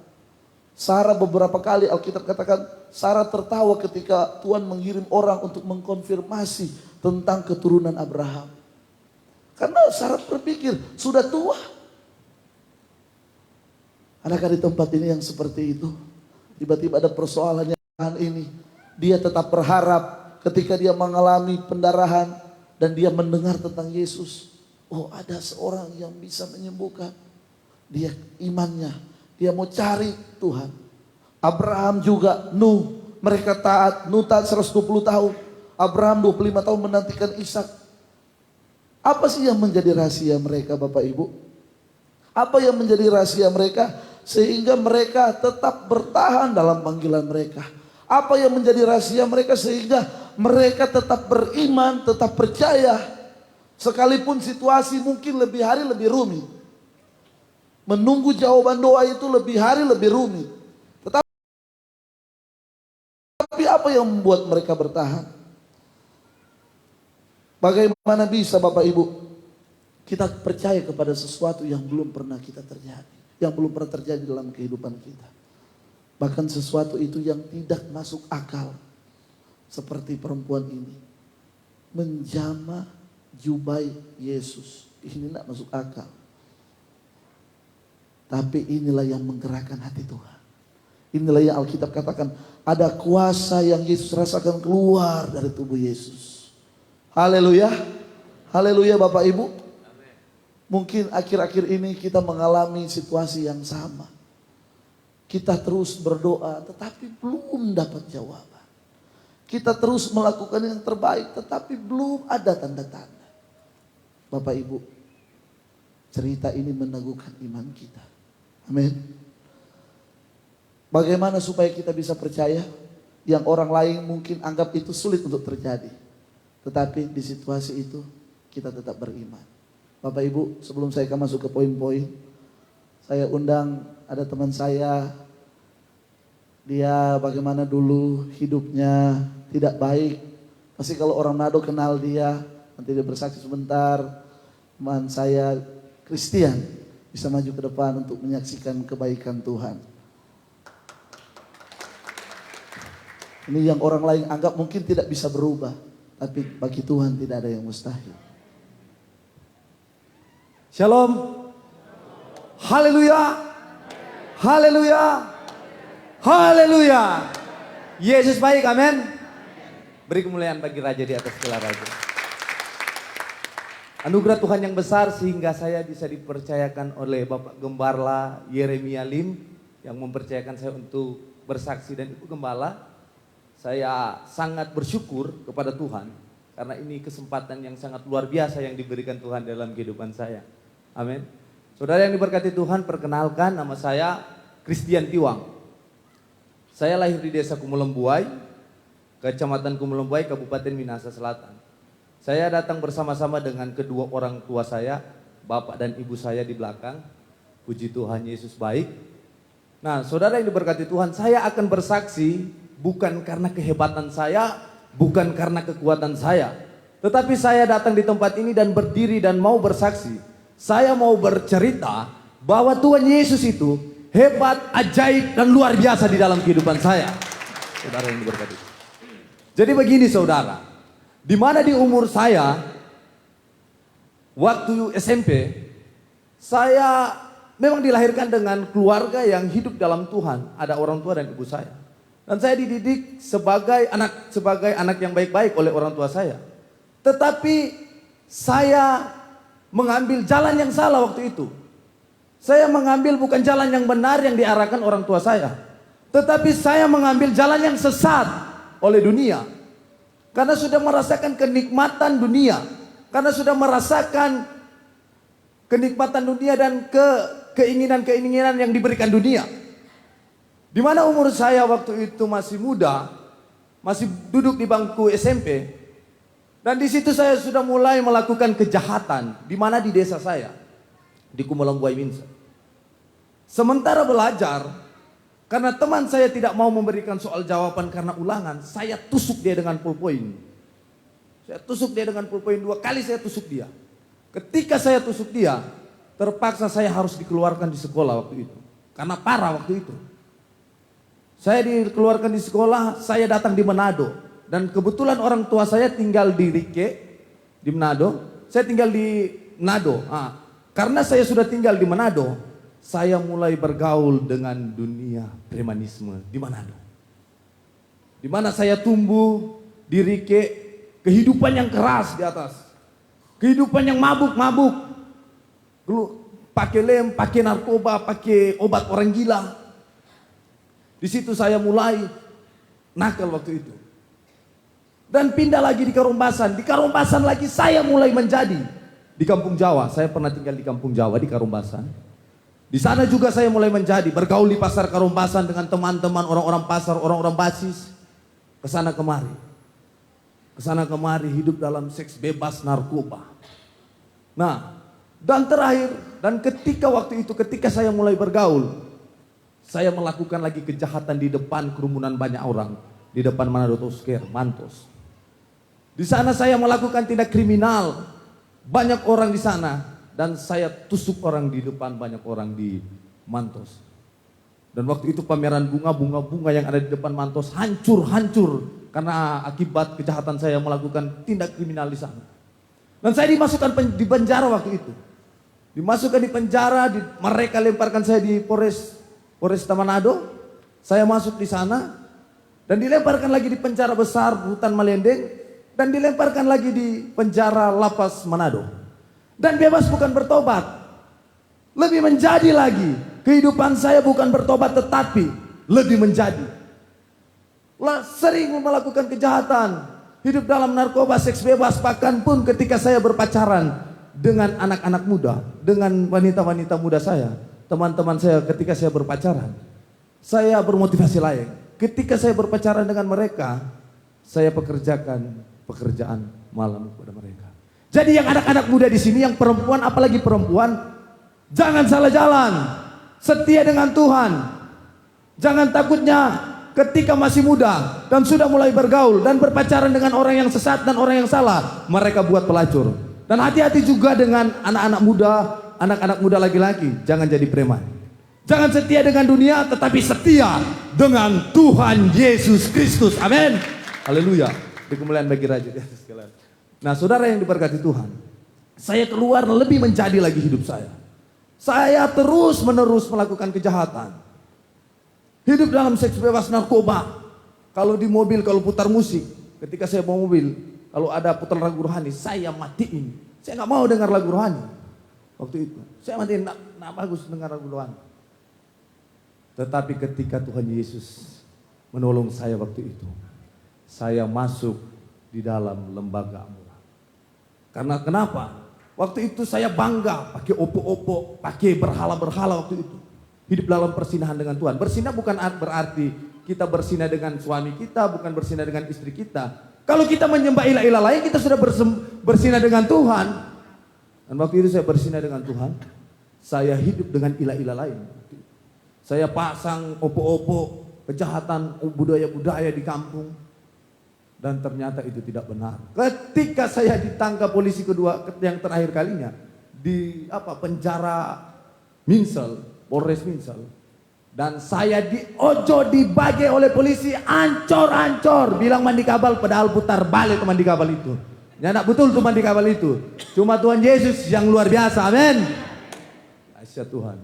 Sarah beberapa kali Alkitab katakan Sarah tertawa ketika Tuhan mengirim orang untuk mengkonfirmasi tentang keturunan Abraham. Karena Sarah berpikir sudah tua. Adakah di tempat ini yang seperti itu? Tiba-tiba ada persoalannya ini. Dia tetap berharap ketika dia mengalami pendarahan dan dia mendengar tentang Yesus. Oh, ada seorang yang bisa menyembuhkan. Dia imannya, dia mau cari Tuhan. Abraham juga, Nuh, mereka taat. Nuh taat 120 tahun. Abraham 25 tahun menantikan Ishak. Apa sih yang menjadi rahasia mereka, Bapak Ibu? Apa yang menjadi rahasia mereka sehingga mereka tetap bertahan dalam panggilan mereka? Apa yang menjadi rahasia mereka sehingga mereka tetap beriman, tetap percaya sekalipun situasi mungkin lebih hari lebih rumit? Menunggu jawaban doa itu lebih hari lebih rumit. Tapi apa yang membuat mereka bertahan? Bagaimana bisa Bapak Ibu kita percaya kepada sesuatu yang belum pernah kita terjadi, yang belum pernah terjadi dalam kehidupan kita? Bahkan sesuatu itu yang tidak masuk akal. Seperti perempuan ini menjamah jubah Yesus. Ini tidak masuk akal. Tapi inilah yang menggerakkan hati Tuhan. Inilah yang Alkitab katakan ada kuasa yang Yesus rasakan keluar dari tubuh Yesus. Haleluya. Haleluya Bapak Ibu. Mungkin akhir-akhir ini kita mengalami situasi yang sama. Kita terus berdoa tetapi belum dapat jawaban. Kita terus melakukan yang terbaik tetapi belum ada tanda-tanda. Bapak Ibu, cerita ini meneguhkan iman kita. Amin. Bagaimana supaya kita bisa percaya yang orang lain mungkin anggap itu sulit untuk terjadi. Tetapi di situasi itu kita tetap beriman. Bapak Ibu, sebelum saya akan masuk ke poin-poin, saya undang ada teman saya. Dia bagaimana dulu hidupnya tidak baik. Pasti kalau orang Nado kenal dia, nanti dia bersaksi sebentar. Teman saya Christian bisa maju ke depan untuk menyaksikan kebaikan Tuhan. Ini yang orang lain anggap mungkin tidak bisa berubah, tapi bagi Tuhan tidak ada yang mustahil. Shalom. Haleluya. Haleluya. Haleluya. Yesus baik, amin. Beri kemuliaan bagi Raja di atas segala raja. Anugerah Tuhan yang besar sehingga saya bisa dipercayakan oleh Bapak Gembala Yeremia Lim yang mempercayakan saya untuk bersaksi, dan Ibu Gembala, saya sangat bersyukur kepada Tuhan karena ini kesempatan yang sangat luar biasa yang diberikan Tuhan dalam kehidupan saya. Amin. Saudara yang diberkati Tuhan, perkenalkan nama saya Christian Tiwang. Saya lahir di desa Kumulembuai, Kecamatan Kumulembuai, Kabupaten Minahasa Selatan. Saya datang bersama-sama dengan kedua orang tua saya, bapak dan ibu saya di belakang. Puji Tuhan, Yesus baik. Nah, saudara yang diberkati Tuhan, saya akan bersaksi bukan karena kehebatan saya, bukan karena kekuatan saya. Tetapi saya datang di tempat ini dan berdiri dan mau bersaksi. Saya mau bercerita bahwa Tuhan Yesus itu hebat, ajaib, dan luar biasa di dalam kehidupan saya. Saudara yang diberkati. Jadi begini saudara. Di mana di umur saya, waktu SMP, saya memang dilahirkan dengan keluarga yang hidup dalam Tuhan. Ada orang tua dan ibu saya. Dan saya dididik sebagai anak yang baik-baik oleh orang tua saya. Tetapi saya mengambil jalan yang salah waktu itu. Saya mengambil bukan jalan yang benar yang diarahkan orang tua saya. Tetapi saya mengambil jalan yang sesat oleh dunia. Karena sudah merasakan kenikmatan dunia. Karena sudah merasakan kenikmatan dunia dan keinginan-keinginan yang diberikan dunia. Di mana umur saya waktu itu masih muda, masih duduk di bangku SMP. Dan di situ saya sudah mulai melakukan kejahatan. Di mana di desa saya, di Kumulembuai Minsa. Sementara belajar, Karena teman saya tidak mau memberikan soal jawaban karena ulangan, saya tusuk dia dengan pulpoin. Saya tusuk dia dengan pulpoin 2 kali, saya tusuk dia. Ketika saya tusuk dia, terpaksa saya harus dikeluarkan di sekolah waktu itu. Karena parah waktu itu. Saya dikeluarkan di sekolah, saya datang di Manado. Dan kebetulan orang tua saya tinggal di Rike, di Manado. Saya tinggal di Manado. Karena saya sudah tinggal di Manado, saya mulai bergaul dengan dunia premanisme di Manado. Di mana saya tumbuh di Rike, kehidupan yang keras di atas. Kehidupan yang mabuk-mabuk. Dulu pakai lem, pakai narkoba, pakai obat orang gila. Di situ saya mulai nakal waktu itu. Dan pindah lagi di Karumbasan. Di Karumbasan lagi saya mulai menjadi. Di Kampung Jawa, saya pernah tinggal di Kampung Jawa di Karumbasan. Di sana juga saya mulai menjadi. Bergaul di pasar Karumbasan dengan teman-teman orang-orang pasar, orang-orang basis. Kesana kemari. Kesana kemari hidup dalam seks bebas narkoba. Nah, dan terakhir, dan ketika waktu itu, ketika saya mulai bergaul, saya melakukan lagi kejahatan di depan kerumunan banyak orang. Di depan Manado Tosker, Mantos. Di sana saya melakukan tindak kriminal. Banyak orang di sana. Dan saya tusuk orang di depan banyak orang di Mantos. Dan waktu itu pameran bunga-bunga yang ada di depan Mantos hancur-hancur. Karena akibat kejahatan saya melakukan tindak kriminal di sana. Dan saya dimasukkan di penjara waktu itu. Dimasukkan di penjara, mereka lemparkan saya di Polresta Manado. Saya masuk di sana. Dan dilemparkan lagi di penjara besar Rutan Malendeng. Dan dilemparkan lagi di penjara Lapas Manado. Dan bebas bukan bertobat. Lebih menjadi lagi. Kehidupan saya bukan bertobat tetapi lebih menjadi. Sering melakukan kejahatan. Hidup dalam narkoba, seks bebas. Bahkan pun ketika saya berpacaran dengan anak-anak muda. Dengan wanita-wanita muda saya. Teman-teman saya ketika saya berpacaran. Saya bermotivasi lain. Ketika saya berpacaran dengan mereka. Saya pekerjakan pekerjaan malam kepada mereka. Jadi yang anak-anak muda di sini, yang perempuan, apalagi perempuan, jangan salah jalan. Setia dengan Tuhan. Jangan takutnya ketika masih muda dan sudah mulai bergaul dan berpacaran dengan orang yang sesat dan orang yang salah, mereka buat pelacur. Dan hati-hati juga dengan anak-anak muda laki-laki, jangan jadi preman. Jangan setia dengan dunia, tetapi setia dengan Tuhan Yesus Kristus. Amin. Haleluya. Dikemuliaan bagi Raja di atas segala. Nah, saudara yang diberkati Tuhan, saya keluar lebih menjadi lagi hidup saya. Saya terus menerus melakukan kejahatan. Hidup dalam seks bebas narkoba. Kalau di mobil, kalau putar musik. Ketika saya bawa mobil, kalau ada putar lagu rohani, saya matiin. Saya nggak mau dengar lagu rohani. Waktu itu, saya matiin, nggak bagus dengar lagu rohani. Tetapi ketika Tuhan Yesus menolong saya waktu itu, saya masuk di dalam lembaga Amura. Karena kenapa? Waktu itu saya bangga pakai opo-opo, pakai berhala-berhala waktu itu. Hidup dalam persinahan dengan Tuhan. Bersinah bukan berarti kita bersinah dengan suami kita, bukan bersinah dengan istri kita. Kalau kita menyembah ilah-ilah lain, kita sudah bersinah dengan Tuhan. Dan waktu itu saya bersinah dengan Tuhan. Saya hidup dengan ilah-ilah lain. Saya pasang opo-opo, kejahatan budaya-budaya di kampung. Dan ternyata itu tidak benar. Ketika saya ditangkap polisi kedua, yang terakhir kalinya, di penjara Minsel, Polres Minsel, dan saya diojo dibagi oleh polisi ancor-ancor, bilang mandi kabal, padahal putar balik ke mandi kabal itu. Ya, nak betul tuh mandi kabal itu. Cuma Tuhan Yesus yang luar biasa, amin. Asyik Tuhan.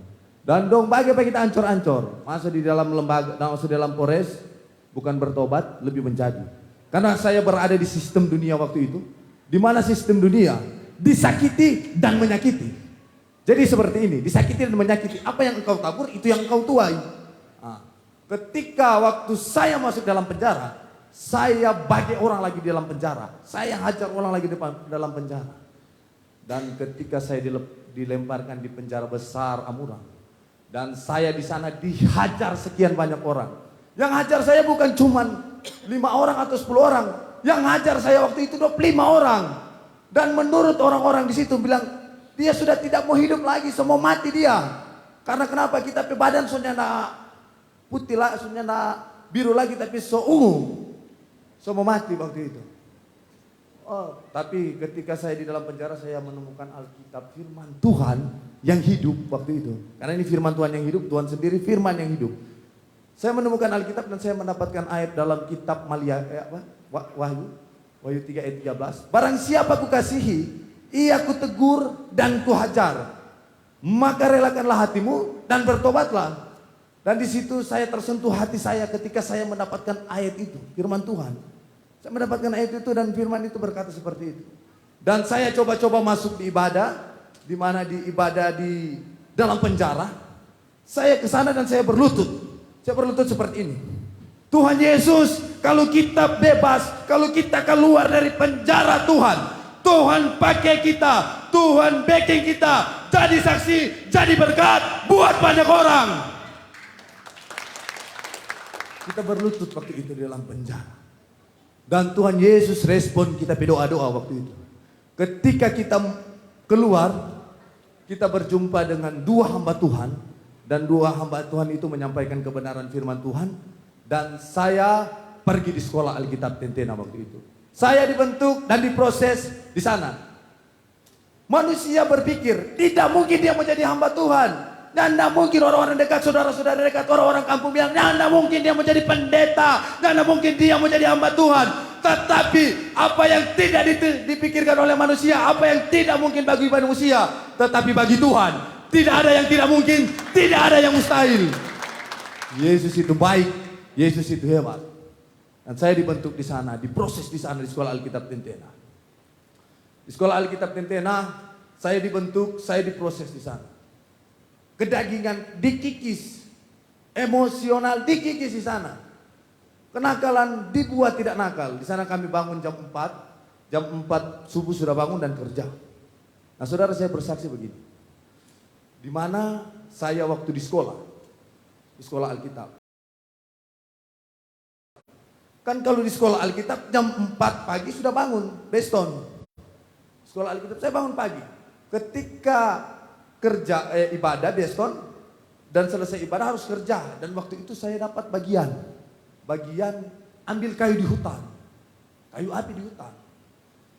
Dan dong bagi kita ancor-ancor, masuk di dalam lembaga, masuk di dalam Polres, bukan bertobat, lebih menjadi. Karena saya berada di sistem dunia waktu itu, di mana sistem dunia disakiti dan menyakiti. Jadi seperti ini, disakiti dan menyakiti. Apa yang engkau tabur, itu yang engkau tuai. Ketika waktu saya masuk dalam penjara, saya bagi orang lagi di dalam penjara. Saya hajar orang lagi di dalam penjara. Dan ketika saya dilemparkan di penjara besar Amura, dan saya di sana dihajar sekian banyak orang. Yang hajar saya bukan cuma 5 orang atau 10 orang. Yang hajar saya waktu itu 25 orang. Dan menurut orang-orang di situ bilang, dia sudah tidak mau hidup lagi, semua mati dia. Karena kenapa? Kita pe badan soalnya putih lah, maksudnya biru lagi tapi so ungu. So mau mati waktu itu. Oh, tapi ketika saya di dalam penjara saya menemukan Alkitab firman Tuhan yang hidup waktu itu. Karena ini firman Tuhan yang hidup, Tuhan sendiri firman yang hidup. Saya menemukan Alkitab dan saya mendapatkan ayat dalam kitab Wahyu 3 ayat 13. Barang siapa ku kasihi, ia ku tegur dan ku hajar. Maka relakanlah hatimu dan bertobatlah. Dan di situ saya tersentuh hati saya ketika saya mendapatkan ayat itu, firman Tuhan. Saya mendapatkan ayat itu dan firman itu berkata seperti itu. Dan saya coba-coba masuk di ibadah, di mana di ibadah di dalam penjara. Saya ke sana dan saya berlutut. Saya berlutut seperti ini. Tuhan Yesus, kalau kita bebas, kalau kita keluar dari penjara Tuhan, Tuhan pakai kita, Tuhan backing kita, jadi saksi, jadi berkat buat banyak orang. Kita berlutut waktu itu di dalam penjara. Dan Tuhan Yesus respon kita berdoa-doa waktu itu. Ketika kita keluar, kita berjumpa dengan dua hamba Tuhan. Dan dua hamba Tuhan itu menyampaikan kebenaran firman Tuhan. Dan saya pergi di sekolah Alkitab Tentena waktu itu. Saya dibentuk dan diproses di sana. Manusia berpikir, tidak mungkin dia menjadi hamba Tuhan. Dan tidak mungkin orang-orang dekat, saudara-saudara dekat, orang-orang kampung bilang, tidak mungkin dia menjadi pendeta, tidak mungkin dia menjadi hamba Tuhan. Tetapi apa yang tidak dipikirkan oleh manusia, apa yang tidak mungkin bagi manusia, tetapi bagi Tuhan, tidak ada yang tidak mungkin, tidak ada yang mustahil. Yesus itu baik, Yesus itu hebat. Dan saya dibentuk di sana, diproses di sana di sekolah Alkitab Tentena. Di sekolah Alkitab Tentena, saya dibentuk, saya diproses di sana. Kedagingan dikikis, emosional dikikis di sana. Kenakalan dibuat tidak nakal. Di sana kami bangun jam 4 subuh sudah bangun dan kerja. Nah, saudara, saya bersaksi begini. Di mana saya waktu di sekolah Alkitab. Kan kalau di sekolah Alkitab jam 4 pagi sudah bangun, Beston. Sekolah Alkitab saya bangun pagi. Ketika kerja ibadah Beston dan selesai ibadah harus kerja, dan waktu itu saya dapat bagian ambil kayu di hutan, kayu api di hutan.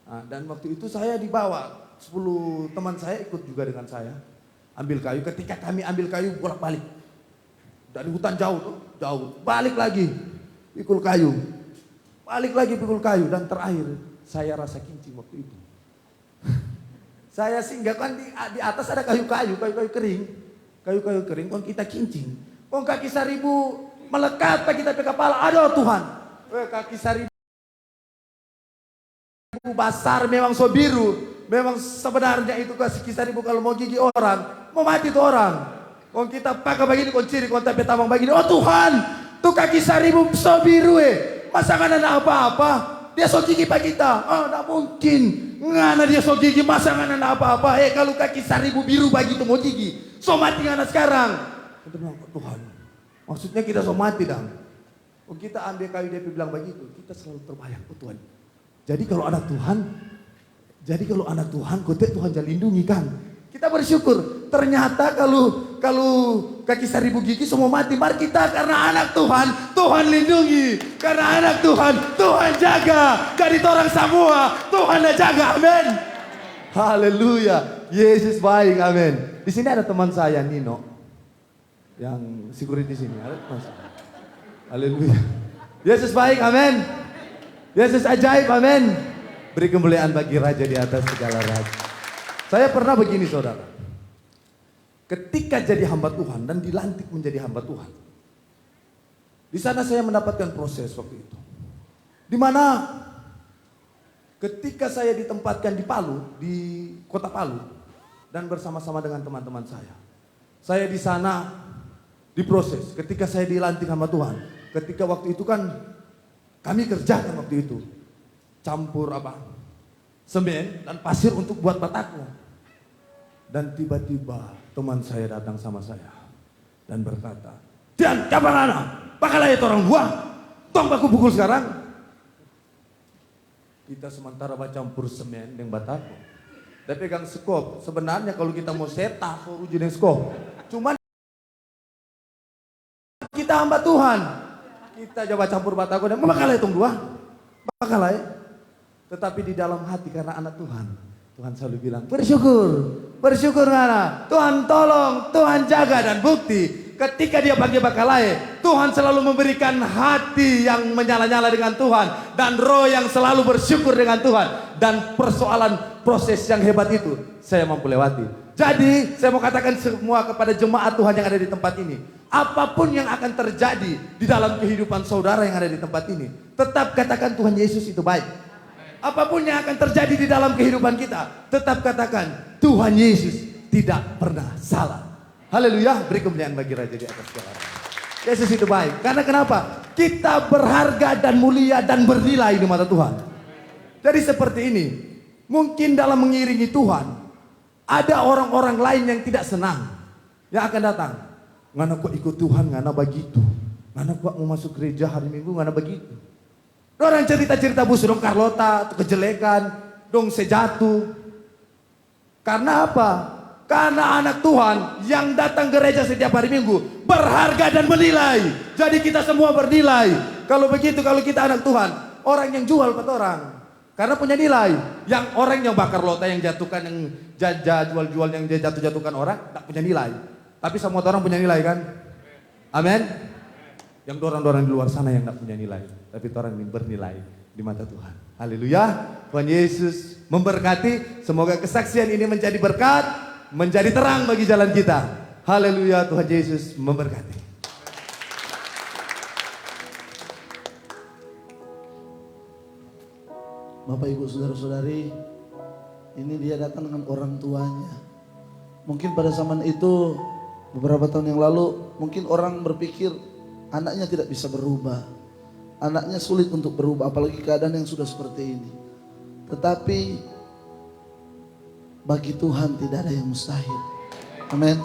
Nah, dan waktu itu saya dibawa 10 teman saya ikut juga dengan saya ambil kayu. Ketika kami ambil kayu bolak-balik dari hutan jauh balik lagi pikul kayu, dan terakhir saya rasa kincing waktu itu. Saya singgah kan di atas ada kayu-kayu kering. Kayu-kayu kering, kon kita kincing. Kon kaki 1000 melekat pak kita ke kepala. Aduh Tuhan. Kaki 1000 basar memang so biru. Memang sebenarnya itu kaki 1000 kalau mau gigi orang, mau mati tuh orang. Kon kita pakai begini, kon ciri, kon tapi tabang begini. Oh Tuhan, tuh kaki 1000 so biru Masa kan ada apa-apa? Dia so gigi pak kita. Oh, tidak mungkin. Ngana dia so gigi, masa ngana ada apa-apa. Kalau kaki 1000 biru bagi itu mau gigi, so mati ngana sekarang. Kita bilang, Tuhan, maksudnya kita so mati dong. Oh, kita ambil kayu, dia bilang begitu. Kita selalu terbayang, oh Tuhan. Jadi kalau anak Tuhan, kotek Tuhan jangan lindungi kan. Kita bersyukur. Ternyata kalau kaki 1000 gigi semua mati. Mari kita karena anak Tuhan, Tuhan lindungi. Karena anak Tuhan, Tuhan jaga. Dari orang semua, Tuhan jaga. Amin. Haleluya. Yesus baik. Amin. Di sini ada teman saya Nino, yang security di sini. Ada teman saya. Haleluya. Yesus baik. Amin. Yesus ajaib. Amin. Beri kemuliaan bagi Raja di atas segala raja. Saya pernah begini saudara. Ketika jadi hamba Tuhan dan dilantik menjadi hamba Tuhan, di sana saya mendapatkan proses waktu itu. Di mana ketika saya ditempatkan di Palu, di kota Palu, dan bersama-sama dengan teman-teman saya di sana diproses. Ketika saya dilantik hamba Tuhan, ketika waktu itu kan kami kerjakan waktu itu campur semen dan pasir untuk buat batako. Dan tiba-tiba teman saya datang sama saya dan berkata, "Tian, kapan anak? Pakai itu orang gua. Tong baku pukul sekarang." Kita sementara campur semen dengan batako. Dia pegang skop. Sebenarnya kalau kita mau setak, uji dengan skop. Cuman kita hamba Tuhan. Kita coba campur bataku dan memakalai tong dua. Makalai. Tetapi di dalam hati karena anak Tuhan, Tuhan selalu bilang bersyukur. Bersyukur karena Tuhan tolong, Tuhan jaga, dan bukti ketika dia pakai bakalai, Tuhan selalu memberikan hati yang menyala-nyala dengan Tuhan dan roh yang selalu bersyukur dengan Tuhan, dan persoalan proses yang hebat itu saya mampu lewati. Jadi saya mau katakan semua kepada jemaat Tuhan yang ada di tempat ini, apapun yang akan terjadi di dalam kehidupan saudara yang ada di tempat ini, tetap katakan Tuhan Yesus itu baik. Apapun yang akan terjadi di dalam kehidupan kita, tetap katakan Tuhan Yesus tidak pernah salah. Haleluya, beri kemuliaan bagi Raja di atas segala. Yesus itu baik. Karena kenapa? Kita berharga dan mulia dan bernilai di mata Tuhan. Jadi seperti ini, mungkin dalam mengiringi Tuhan, ada orang-orang lain yang tidak senang, yang akan datang. Ngana kok ikut Tuhan, ngana begitu. Ngana kok mau masuk gereja hari Minggu, ngana begitu. Orang cerita-cerita busuk dong Carlota, atau kejelekan, dong sejatuh. Karena apa? Karena anak Tuhan yang datang gereja setiap hari Minggu berharga dan menilai. Jadi kita semua bernilai. Kalau begitu, kalau kita anak Tuhan, orang yang jual pada orang, karena punya nilai. Yang orang yang bakar lota, yang jatuhkan, yang jajah, jual-jual, yang dia jatuh-jatuhkan orang, tak punya nilai. Tapi semua orang punya nilai kan? Amin. Yang dorang-dorang di luar sana yang tak punya nilai, tapi orang ini bernilai di mata Tuhan. Haleluya. Tuhan Yesus memberkati. Semoga kesaksian ini menjadi berkat, menjadi terang bagi jalan kita. Haleluya. Tuhan Yesus memberkati. Bapak Ibu Saudara-saudari, ini dia datang dengan orang tuanya. Mungkin pada zaman itu beberapa tahun yang lalu, mungkin orang berpikir anaknya tidak bisa berubah, anaknya sulit untuk berubah, apalagi keadaan yang sudah seperti ini. Tetapi bagi Tuhan tidak ada yang mustahil. Amin.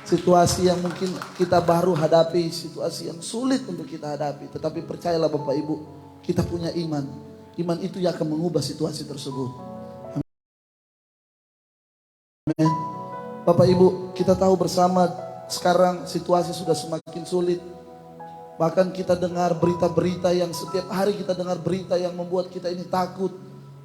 Situasi yang mungkin kita baru hadapi, situasi yang sulit untuk kita hadapi, tetapi percayalah Bapak Ibu, kita punya iman. Iman itu yang akan mengubah situasi tersebut. Amin. Bapak Ibu, kita tahu bersama sekarang situasi sudah semakin sulit. Bahkan kita dengar berita-berita yang setiap hari kita dengar berita yang membuat kita ini takut.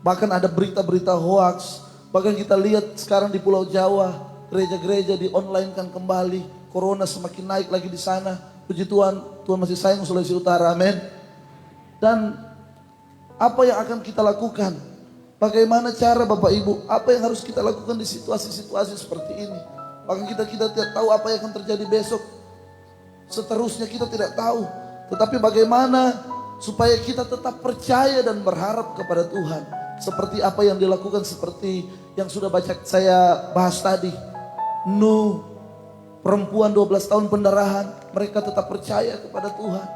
Bahkan ada berita-berita hoax. Bahkan kita lihat sekarang di Pulau Jawa, gereja-gereja di-online-kan kembali. Corona semakin naik lagi di sana. Puji Tuhan, Tuhan masih sayang Sulawesi Utara, amin. Dan apa yang akan kita lakukan? Bagaimana cara Bapak Ibu? Apa yang harus kita lakukan di situasi-situasi seperti ini? Bahkan kita tidak tahu apa yang akan terjadi besok. Seterusnya kita tidak tahu. Tetapi bagaimana supaya kita tetap percaya dan berharap kepada Tuhan. Seperti apa yang dilakukan, seperti yang sudah saya bahas tadi. Nuh, perempuan 12 tahun pendarahan, mereka tetap percaya kepada Tuhan.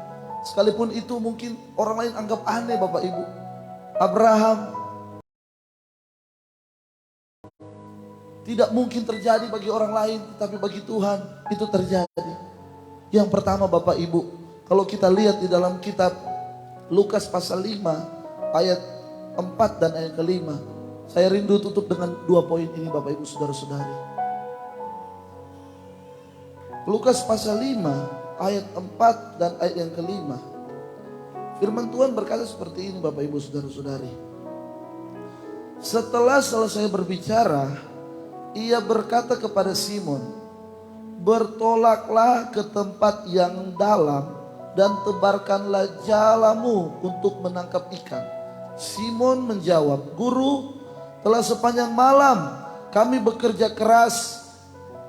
Sekalipun itu mungkin orang lain anggap aneh Bapak Ibu. Abraham, tidak mungkin terjadi bagi orang lain, tetapi bagi Tuhan itu terjadi. Yang pertama Bapak Ibu, kalau kita lihat di dalam kitab Lukas pasal 5 ayat 4 dan ayat ke-5. Saya rindu tutup dengan 2 poin ini Bapak Ibu Saudara-saudari. Lukas pasal 5 ayat 4 dan ayat yang ke-5. Firman Tuhan berkata seperti ini Bapak Ibu Saudara-saudari. Setelah selesai berbicara, ia berkata kepada Simon, bertolaklah ke tempat yang dalam dan tebarkanlah jalamu untuk menangkap ikan. Simon menjawab, Guru, telah sepanjang malam kami bekerja keras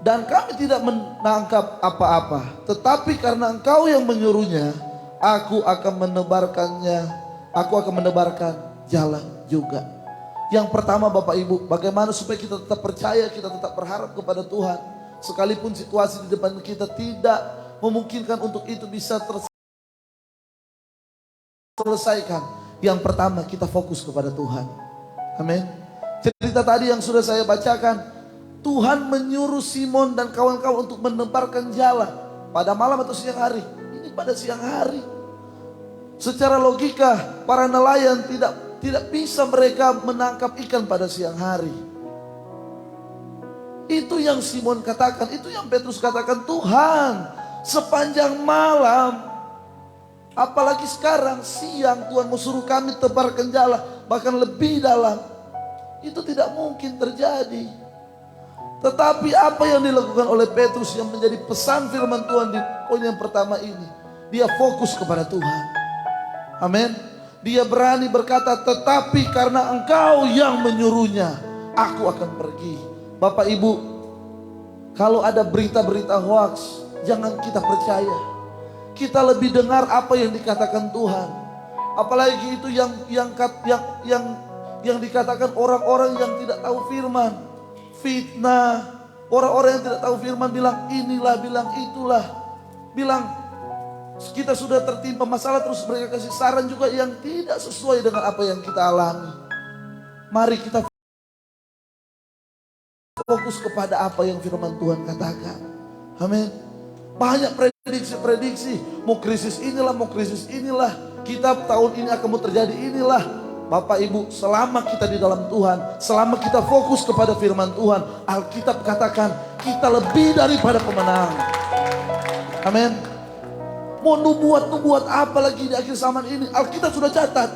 dan kami tidak menangkap apa-apa. Tetapi karena Engkau yang menyuruhnya, aku akan menebarkan jala juga. Yang pertama Bapak Ibu, bagaimana supaya kita tetap percaya, kita tetap berharap kepada Tuhan. Sekalipun situasi di depan kita tidak memungkinkan untuk itu bisa terselesaikan. Yang pertama kita fokus kepada Tuhan. Amin. Cerita tadi yang sudah saya bacakan, Tuhan menyuruh Simon dan kawan-kawan untuk menebarkan jala pada malam atau siang hari. Ini pada siang hari. Secara logika para nelayan tidak bisa mereka menangkap ikan pada siang hari. Itu yang Simon katakan, itu yang Petrus katakan, Tuhan, sepanjang malam. Apalagi sekarang siang Tuhan mau suruh kami tebarkan jala, bahkan lebih dalam. Itu tidak mungkin terjadi. Tetapi apa yang dilakukan oleh Petrus yang menjadi pesan firman Tuhan di poin yang pertama ini, dia fokus kepada Tuhan. Amin. Dia berani berkata, tetapi karena Engkau yang menyuruhnya, aku akan pergi. Bapak Ibu, kalau ada berita-berita hoax, jangan kita percaya. Kita lebih dengar apa yang dikatakan Tuhan. Apalagi itu yang dikatakan orang-orang yang tidak tahu firman. Fitnah. Orang-orang yang tidak tahu firman bilang inilah, bilang itulah. Bilang kita sudah tertimpa masalah, terus mereka kasih saran juga yang tidak sesuai dengan apa yang kita alami. Mari kita fokus kepada apa yang firman Tuhan katakan. Amin. Banyak prediksi-prediksi, mau krisis inilah, kita tahun ini akan mau terjadi inilah. Bapak Ibu, selama kita di dalam Tuhan, selama kita fokus kepada firman Tuhan, Alkitab katakan kita lebih daripada pemenang. Amin. Mau nubuat apa lagi di akhir zaman ini? Alkitab sudah catat.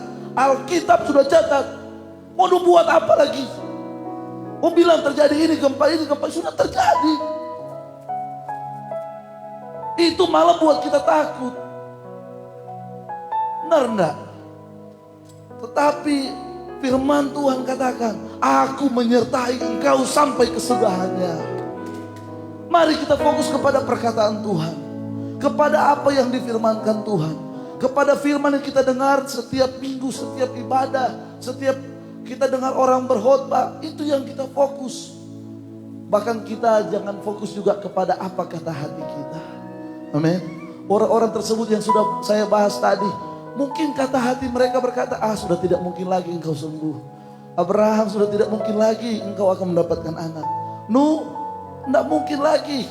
Mau nubuat apa lagi? Mau bilang terjadi ini, gempa sudah terjadi. Itu malah buat kita takut. Benar enggak? Tetapi firman Tuhan katakan, aku menyertai engkau sampai kesudahannya. Mari kita fokus kepada perkataan Tuhan, kepada apa yang difirmankan Tuhan, kepada firman yang kita dengar setiap minggu, setiap ibadah, setiap kita dengar orang berkhotbah, itu yang kita fokus. Bahkan kita jangan fokus juga kepada apa kata hati kita. Amin. Orang-orang tersebut yang sudah saya bahas tadi, mungkin kata hati mereka berkata, sudah tidak mungkin lagi engkau sembuh. Abraham, sudah tidak mungkin lagi engkau akan mendapatkan anak. Nuh, tidak mungkin lagi.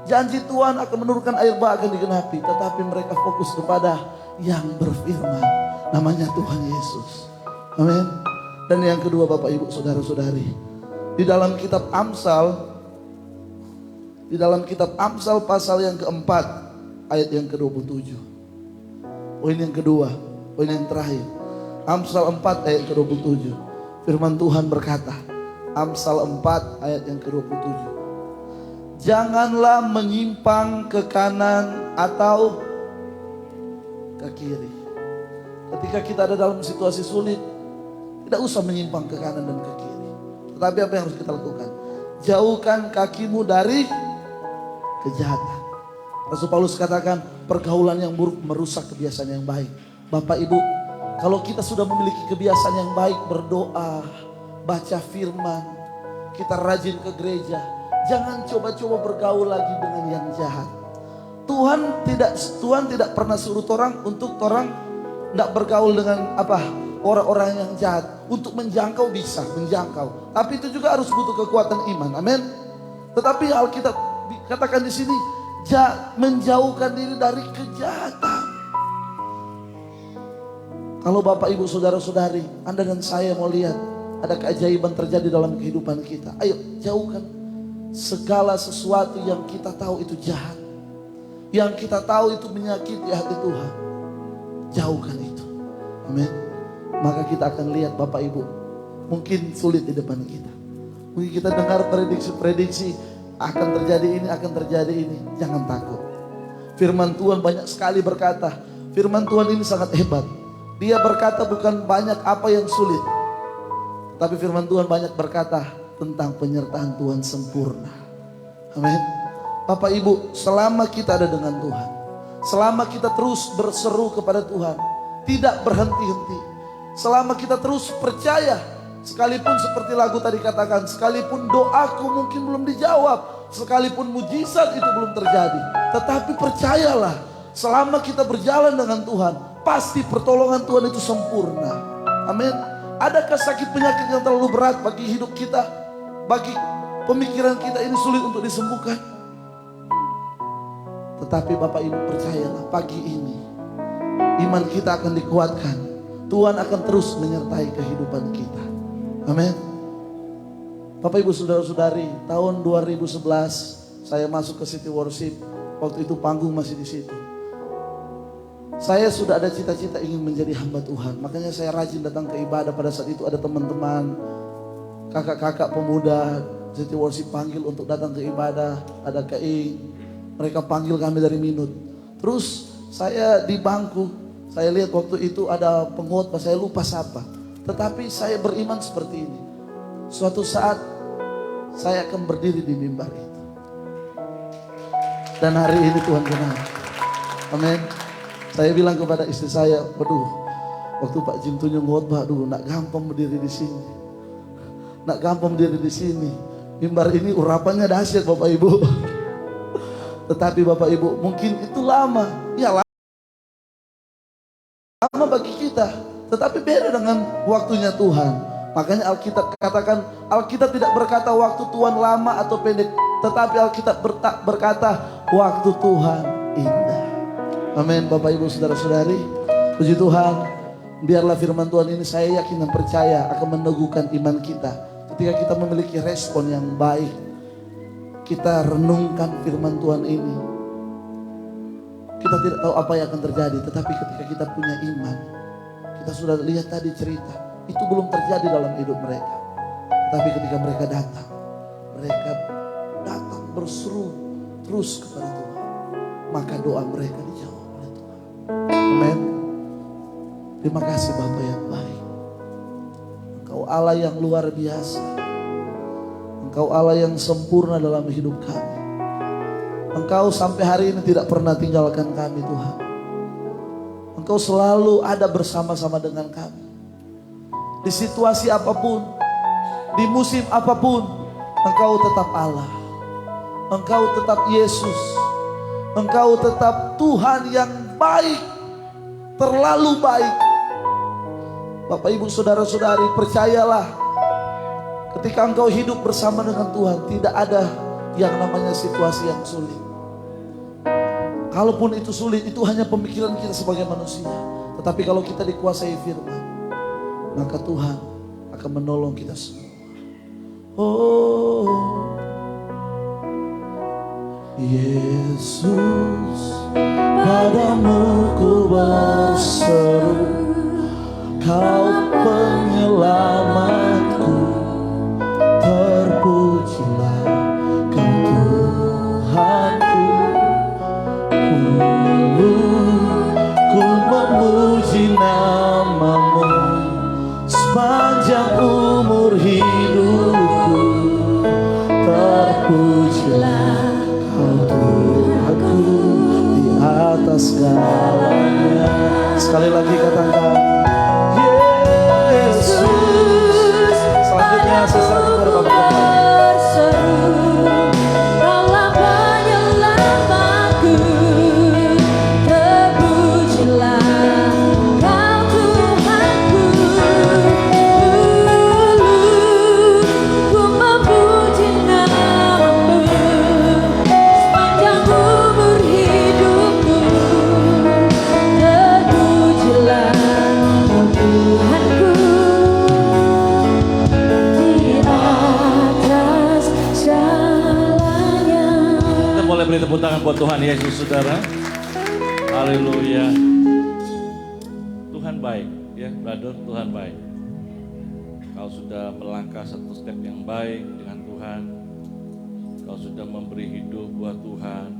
Janji Tuhan akan menurunkan air bah akan digenapi. Tetapi mereka fokus kepada yang berfirman, namanya Tuhan Yesus. Amin. Dan yang kedua Bapak Ibu Saudara-saudari, di dalam kitab Amsal pasal yang keempat ayat yang ke-27. Poin yang kedua, poin yang terakhir. Amsal 4 ayat ke-27. Firman Tuhan berkata, Amsal 4 ayat yang ke-27. Janganlah menyimpang ke kanan atau ke kiri. Ketika kita ada dalam situasi sulit, tidak usah menyimpang ke kanan dan ke kiri. Tetapi apa yang harus kita lakukan? Jauhkan kakimu dari kejahatan. Rasul Paulus katakan, pergaulan yang buruk merusak kebiasaan yang baik. Bapak Ibu, kalau kita sudah memiliki kebiasaan yang baik, berdoa, baca firman, kita rajin ke gereja, jangan coba-coba bergaul lagi dengan yang jahat. Tuhan tidak pernah suruh orang untuk tidak bergaul dengan orang-orang yang jahat. Untuk menjangkau bisa menjangkau, tapi itu juga harus butuh kekuatan iman. Amin. Tetapi Alkitab katakan di sini, menjauhkan diri dari kejahatan. Kalau Bapak Ibu Saudara-saudari, Anda dan saya mau lihat ada keajaiban terjadi dalam kehidupan kita, ayo jauhkan segala sesuatu yang kita tahu itu jahat, yang kita tahu itu menyakiti hati Tuhan. Jauhkan itu. Amin. Maka kita akan lihat Bapak Ibu, mungkin sulit di depan kita. Mungkin kita dengar prediksi-prediksi, akan terjadi ini, akan terjadi ini. Jangan takut. Firman Tuhan banyak sekali berkata. Firman Tuhan ini sangat hebat. Dia berkata bukan banyak apa yang sulit, tapi firman Tuhan banyak berkata tentang penyertaan Tuhan sempurna. Amin. Bapak Ibu, selama kita ada dengan Tuhan, selama kita terus berseru kepada Tuhan, tidak berhenti-henti, selama kita terus percaya, sekalipun seperti lagu tadi katakan, sekalipun doaku mungkin belum dijawab, sekalipun mujizat itu belum terjadi, tetapi percayalah, selama kita berjalan dengan Tuhan, pasti pertolongan Tuhan itu sempurna. Amin. Adakah sakit penyakit yang terlalu berat bagi hidup kita, bagi pemikiran kita ini sulit untuk disembuhkan? Tetapi Bapak Ibu percayalah, pagi ini iman kita akan dikuatkan. Tuhan akan terus menyertai kehidupan kita. Amin. Bapak Ibu Saudara-saudari, tahun 2011 saya masuk ke City Worship. Waktu itu panggung masih di situ. Saya sudah ada cita-cita ingin menjadi hamba Tuhan. Makanya saya rajin datang ke ibadah. Pada saat itu ada teman-teman, kakak-kakak pemuda City Worship panggil untuk datang ke ibadah. Ada KI, mereka panggil kami dari Minut. Terus saya di bangku, saya lihat waktu itu ada pengkhotbah, saya lupa siapa. Tetapi saya beriman seperti ini. Suatu saat saya akan berdiri di mimbar itu. Dan hari ini Tuhan kenal. Amin. Saya bilang kepada istri saya, waduh, waktu Pak Jim Tunyong khotbah, aduh, nak gampang berdiri di sini. Nak gampang berdiri di sini. Mimbar ini urapannya dahsyat Bapak Ibu. Tetapi Bapak Ibu, mungkin itu lama. Ya lama bagi kita. Tetapi beda dengan waktunya Tuhan. Makanya Alkitab katakan, Alkitab tidak berkata waktu Tuhan lama atau pendek, tetapi Alkitab berkata waktu Tuhan indah. Amin. Bapak Ibu saudara-saudari, puji Tuhan. Biarlah firman Tuhan ini saya yakin dan percaya akan meneguhkan iman kita. Ketika kita memiliki respon yang baik, kita renungkan firman Tuhan ini. Kita tidak tahu apa yang akan terjadi, tetapi ketika kita punya iman, kita sudah lihat tadi cerita. Itu belum terjadi dalam hidup mereka. Tapi ketika mereka datang berseru terus kepada Tuhan. Maka doa mereka dijawab oleh Tuhan. Amin. Terima kasih Bapa yang baik. Engkau Allah yang luar biasa. Engkau Allah yang sempurna dalam hidup kami. Engkau sampai hari ini tidak pernah tinggalkan kami Tuhan. Engkau selalu ada bersama-sama dengan kami. Di situasi apapun, di musim apapun, Engkau tetap Allah. Engkau tetap Yesus. Engkau tetap Tuhan yang baik, terlalu baik. Bapak Ibu saudara-saudari, percayalah, ketika engkau hidup bersama dengan Tuhan, tidak ada yang namanya situasi yang sulit. Kalaupun itu sulit, itu hanya pemikiran kita sebagai manusia. Tetapi kalau kita dikuasai firman, maka Tuhan akan menolong kita semua. Oh, Yesus, padamu ku berseru, Kau penyelamatku. Terpujilah Kau Tuhanku. Ku memuji namamu sepanjang umur hidupku. Terpujilah Kau Tuhanku di atas segalanya. Sekali lagi katakan, Yesus. Selanjutnya sesuatu berbapa. Beri tepuk tangan buat Tuhan Yesus, saudara. Haleluya. Tuhan baik, ya, brother. Tuhan baik. Kau sudah melangkah satu step yang baik dengan Tuhan. Kau sudah memberi hidup buat Tuhan.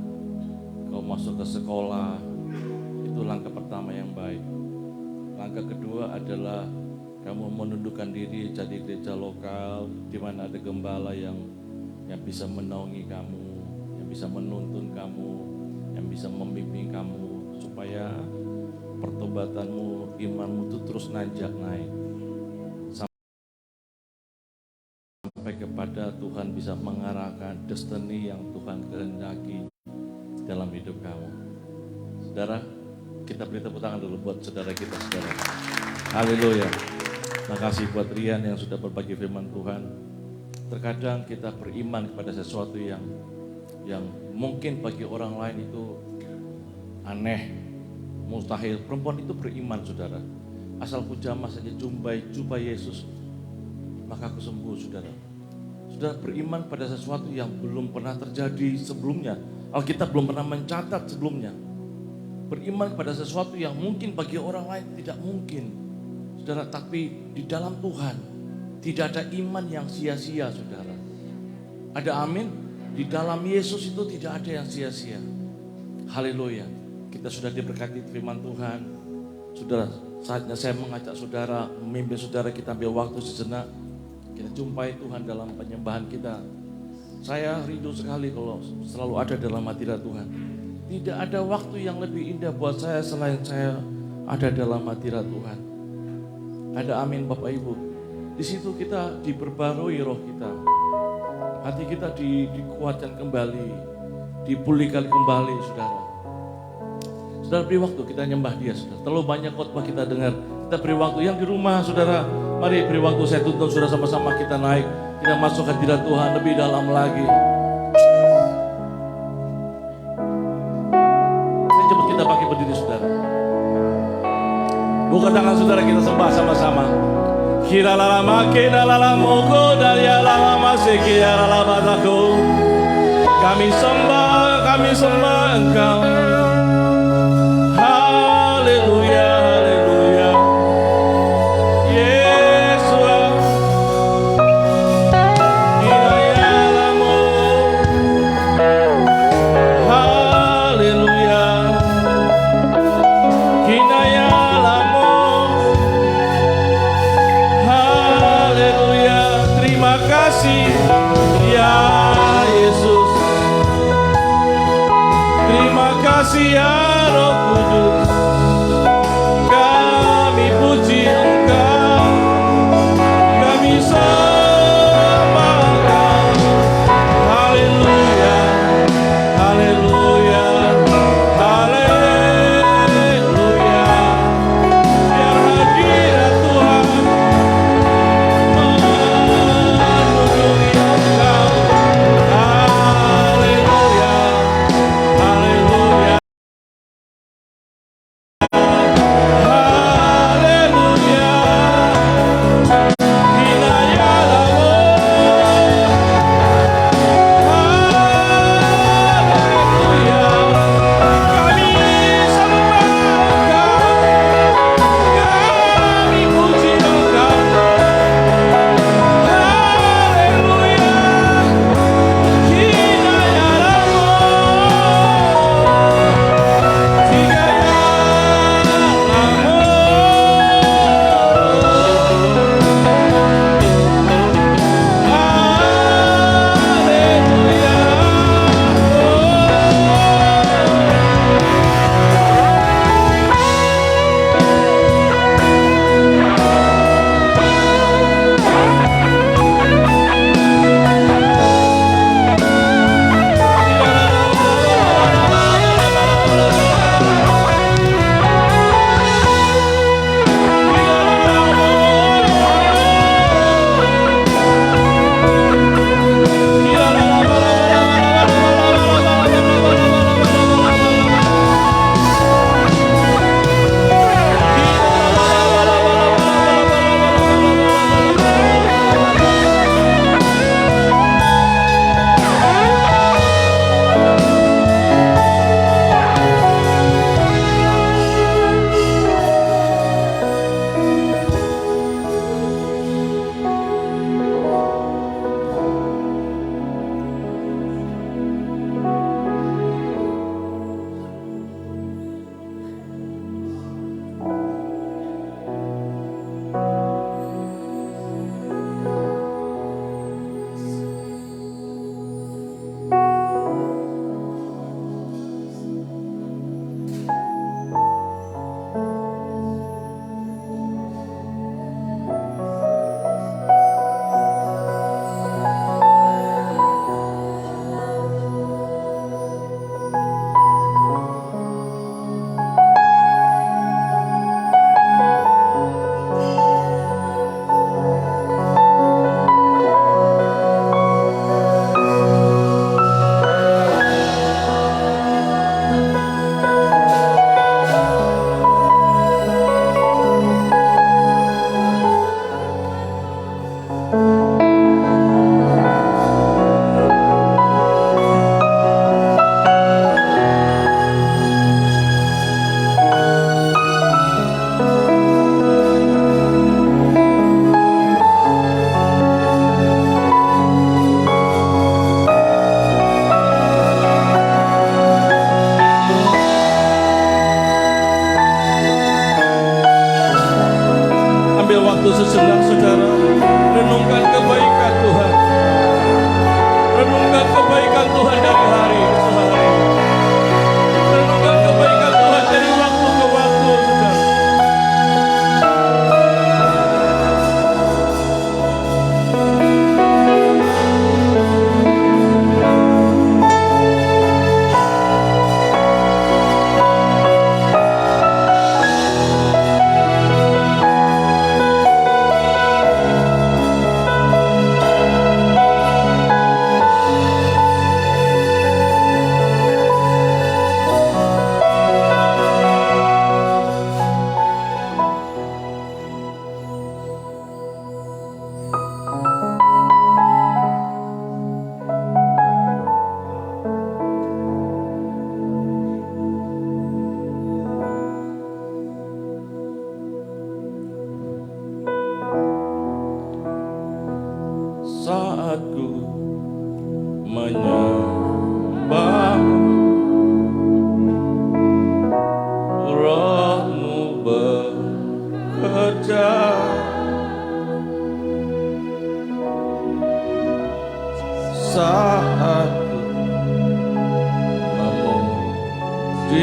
Kau masuk ke sekolah. Itu langkah pertama yang baik. Langkah kedua adalah kamu menundukkan diri jadi gereja lokal, di mana ada gembala yang bisa menaungi kamu, bisa menuntun kamu, yang bisa membimbing kamu supaya pertobatanmu, imanmu itu terus nanjak naik sampai kepada Tuhan bisa mengarahkan destiny yang Tuhan kehendaki dalam hidup kamu. Saudara, kita beri tepuk tangan dulu buat saudara kita, saudara. Haleluya. Makasih buat Rian yang sudah berbagi firman Tuhan. Terkadang kita beriman kepada sesuatu yang mungkin bagi orang lain itu aneh, mustahil. Perempuan itu beriman, saudara. Asal ku jamah saja jumpa Yesus, maka aku sembuh, saudara. Sudah beriman pada sesuatu yang belum pernah terjadi sebelumnya. Alkitab belum pernah mencatat sebelumnya. Beriman kepada sesuatu yang mungkin bagi orang lain tidak mungkin. Saudara, tapi di dalam Tuhan tidak ada iman yang sia-sia, saudara. Ada amin? Di dalam Yesus itu tidak ada yang sia-sia. Haleluya. Kita sudah diberkati firman Tuhan. Saudara, saatnya saya mengajak saudara, memimpin saudara, kita ambil waktu sejenak. Kita jumpai Tuhan dalam penyembahan kita. Saya rindu sekali kalau selalu ada dalam hadirat Tuhan. Tidak ada waktu yang lebih indah buat saya selain saya ada dalam hadirat Tuhan. Ada amin Bapak Ibu. Di situ kita diperbarui roh kita. Hati kita dikuatkan kembali, dipulihkan kembali, saudara. Saudara, beri waktu kita nyembah dia, saudara. Terlalu banyak khotbah kita dengar. Kita beri waktu. Yang di rumah, saudara, mari beri waktu. Saya tuntut saudara sama-sama kita naik. Kita masuk hadirat Tuhan lebih dalam lagi. Saya jemput kita pakai berdiri, saudara. Buka tangan saudara, kita sembah sama-sama. Kira lama kira lama moko dari lama sekira lama takut. Kami sembah Engkau. Haleluya, haleluya. Yesus. Inayalamu. Haleluya. Inayalamu. Haleluya. Terima kasih ya Yesus. Terima kasih ya Roh Kudus. Kami puji Engkau. Kami sembah Engkau. Haleluya. Haleluya. Haleluya. Biar hadirat Tuhan mengunjungi Engkau. Haleluya. Haleluya.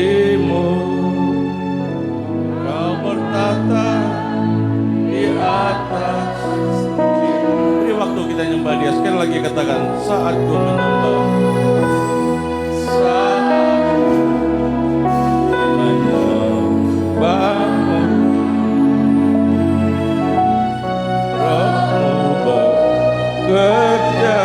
janjimu, kau bertata di atas. Beri waktu kita nyembah Dia. Sekali lagi katakan, saat ku menyembah, saat menyembahmu, Rohmu bekerja.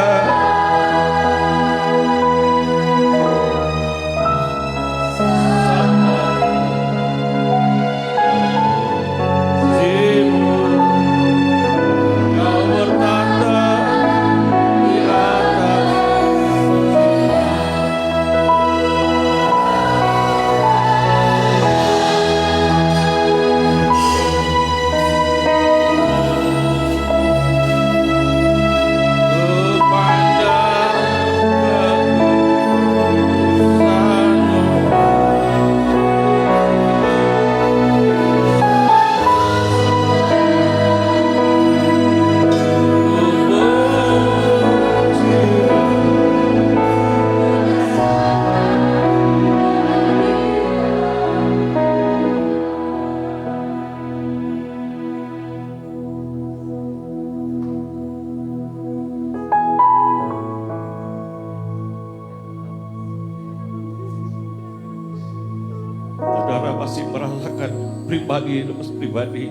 Saudara masih merasakan pribadi demi pribadi.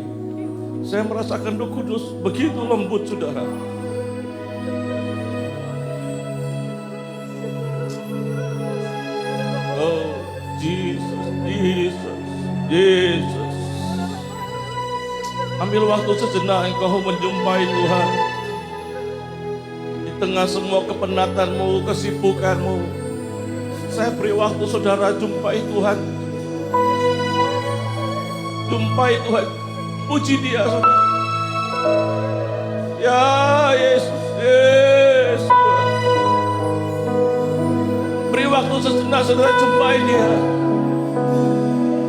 Saya merasakan Roh Kudus begitu lembut, saudara. Oh, Jesus, Jesus, Jesus. Ambil waktu sejenak engkau menjumpai Tuhan. Di tengah semua kepenatanmu, kesibukanmu, saya beri waktu saudara jumpai Tuhan. Jumpai Tuhan, puji Dia, saudara. Ya Yesus, Yesus. Beri waktu sejenak saudara jumpai Dia.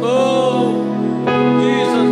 Oh, Jesus.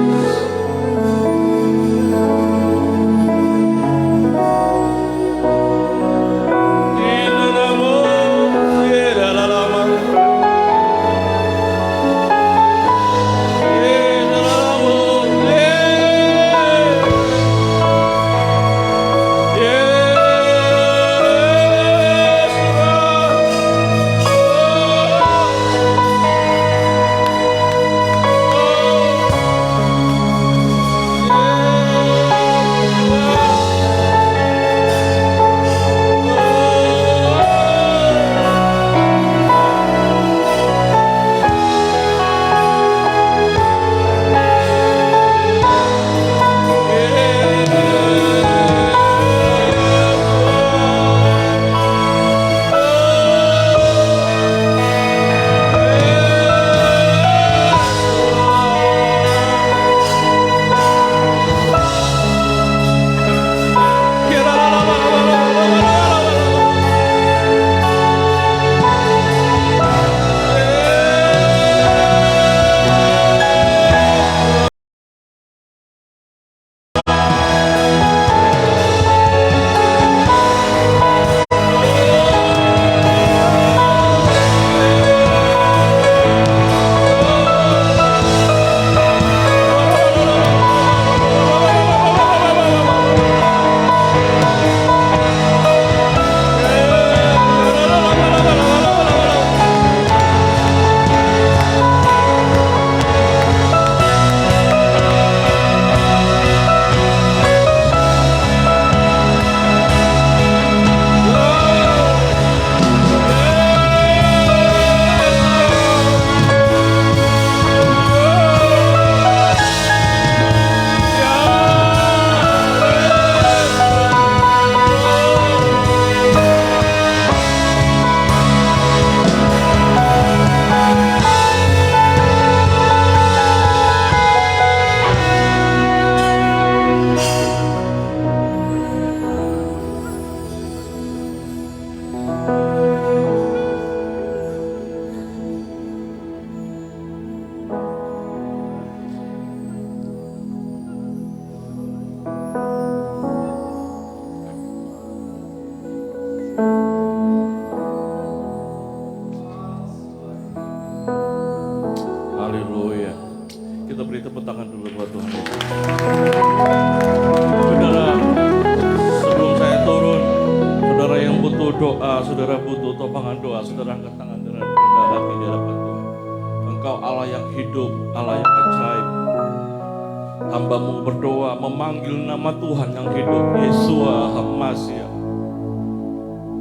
Haleluya. Kita beri tepuk tangan dulu buat Tuhan Yesus. Saudara, sebelum saya turun, saudara yang butuh doa, saudara butuh topangan doa, saudara angkat tangan dengan rendah hati di hadapan Tuhan. Engkau Allah yang hidup, Allah yang ajaib. Hamba-Mu berdoa memanggil nama Tuhan yang hidup, Yesua HaMasiah.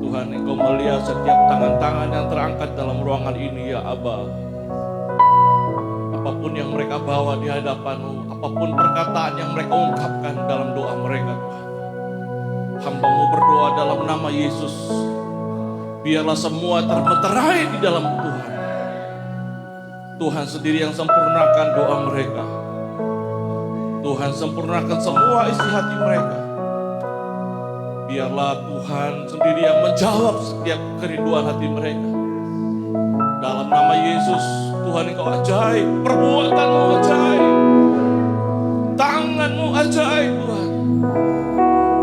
Tuhan, Engkau melihat setiap tangan-tangan yang terangkat dalam ruangan ini, ya Aba. Apapun yang mereka bawa di hadapan-Mu, apapun perkataan yang mereka ungkapkan dalam doa mereka, Tuhan. Hamba-Mu berdoa dalam nama Yesus. Biarlah semua termeterai di dalam Tuhan. Tuhan sendiri yang sempurnakan doa mereka. Tuhan sempurnakan semua isi hati mereka. Biarlah Tuhan sendiri yang menjawab setiap kerinduan hati mereka. Dalam nama Yesus, Tuhan Engkau ajaib, perbuatan-Mu ajaib, tangan-Mu ajaib Tuhan.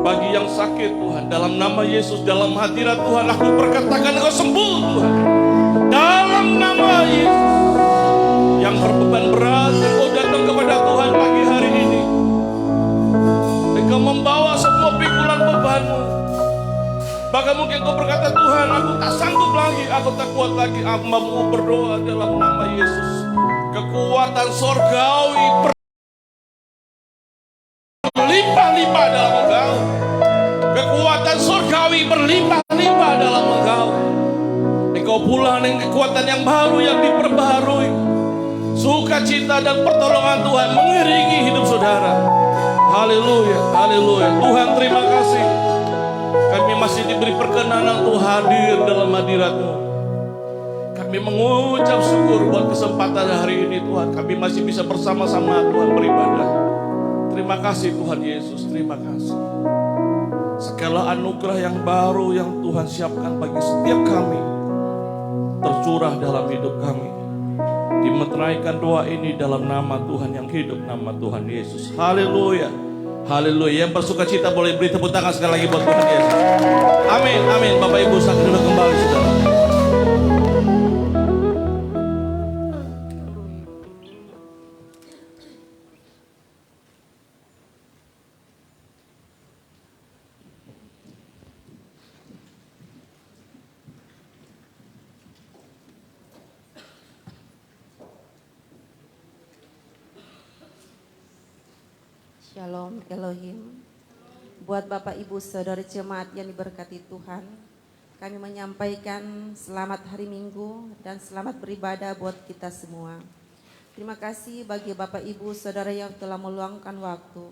Bagi yang sakit Tuhan, dalam nama Yesus, dalam hadirat Tuhan, aku berkatakan Engkau sembuh Tuhan. Dalam nama Yesus, yang berbeban berat, Engkau datang kepada Tuhan pagi hari ini. Engkau membawa semua pikulan beban-Mu. Bahkan mungkin Engkau berkata, Tuhan, aku tak sanggup lagi, aku tak kuat lagi. Hamba-Mu berdoa dalam nama Yesus. Kekuatan sorgawi berlimpah-limpah dalam Engkau. Kekuatan sorgawi berlimpah-limpah dalam Engkau. Engkau pulang dengan kekuatan yang baru, yang diperbaharui. Sukacita dan pertolongan Tuhan mengiringi hidup saudara. Haleluya, haleluya. Tuhan, terima kasih. Kami masih diberi perkenanan untuk hadir dalam hadirat-Mu. Kami mengucap syukur buat kesempatan hari ini Tuhan. Kami masih bisa bersama-sama Tuhan beribadah. Terima kasih Tuhan Yesus, terima kasih. Segala anugerah yang baru yang Tuhan siapkan bagi setiap kami tercurah dalam hidup kami. Dimeteraikan doa ini dalam nama Tuhan yang hidup, nama Tuhan Yesus. Haleluya. Haleluya. Yang bersuka cita boleh beri tepuk tangan sekali lagi buat Tuhan Yesus. Amin, amin. Bapak Ibu saat duduk kembali saudara. Shalom Elohim. Buat Bapak Ibu Saudara jemaat yang diberkati Tuhan, kami menyampaikan selamat hari Minggu dan selamat beribadah buat kita semua. Terima kasih bagi Bapak Ibu Saudara yang telah meluangkan waktu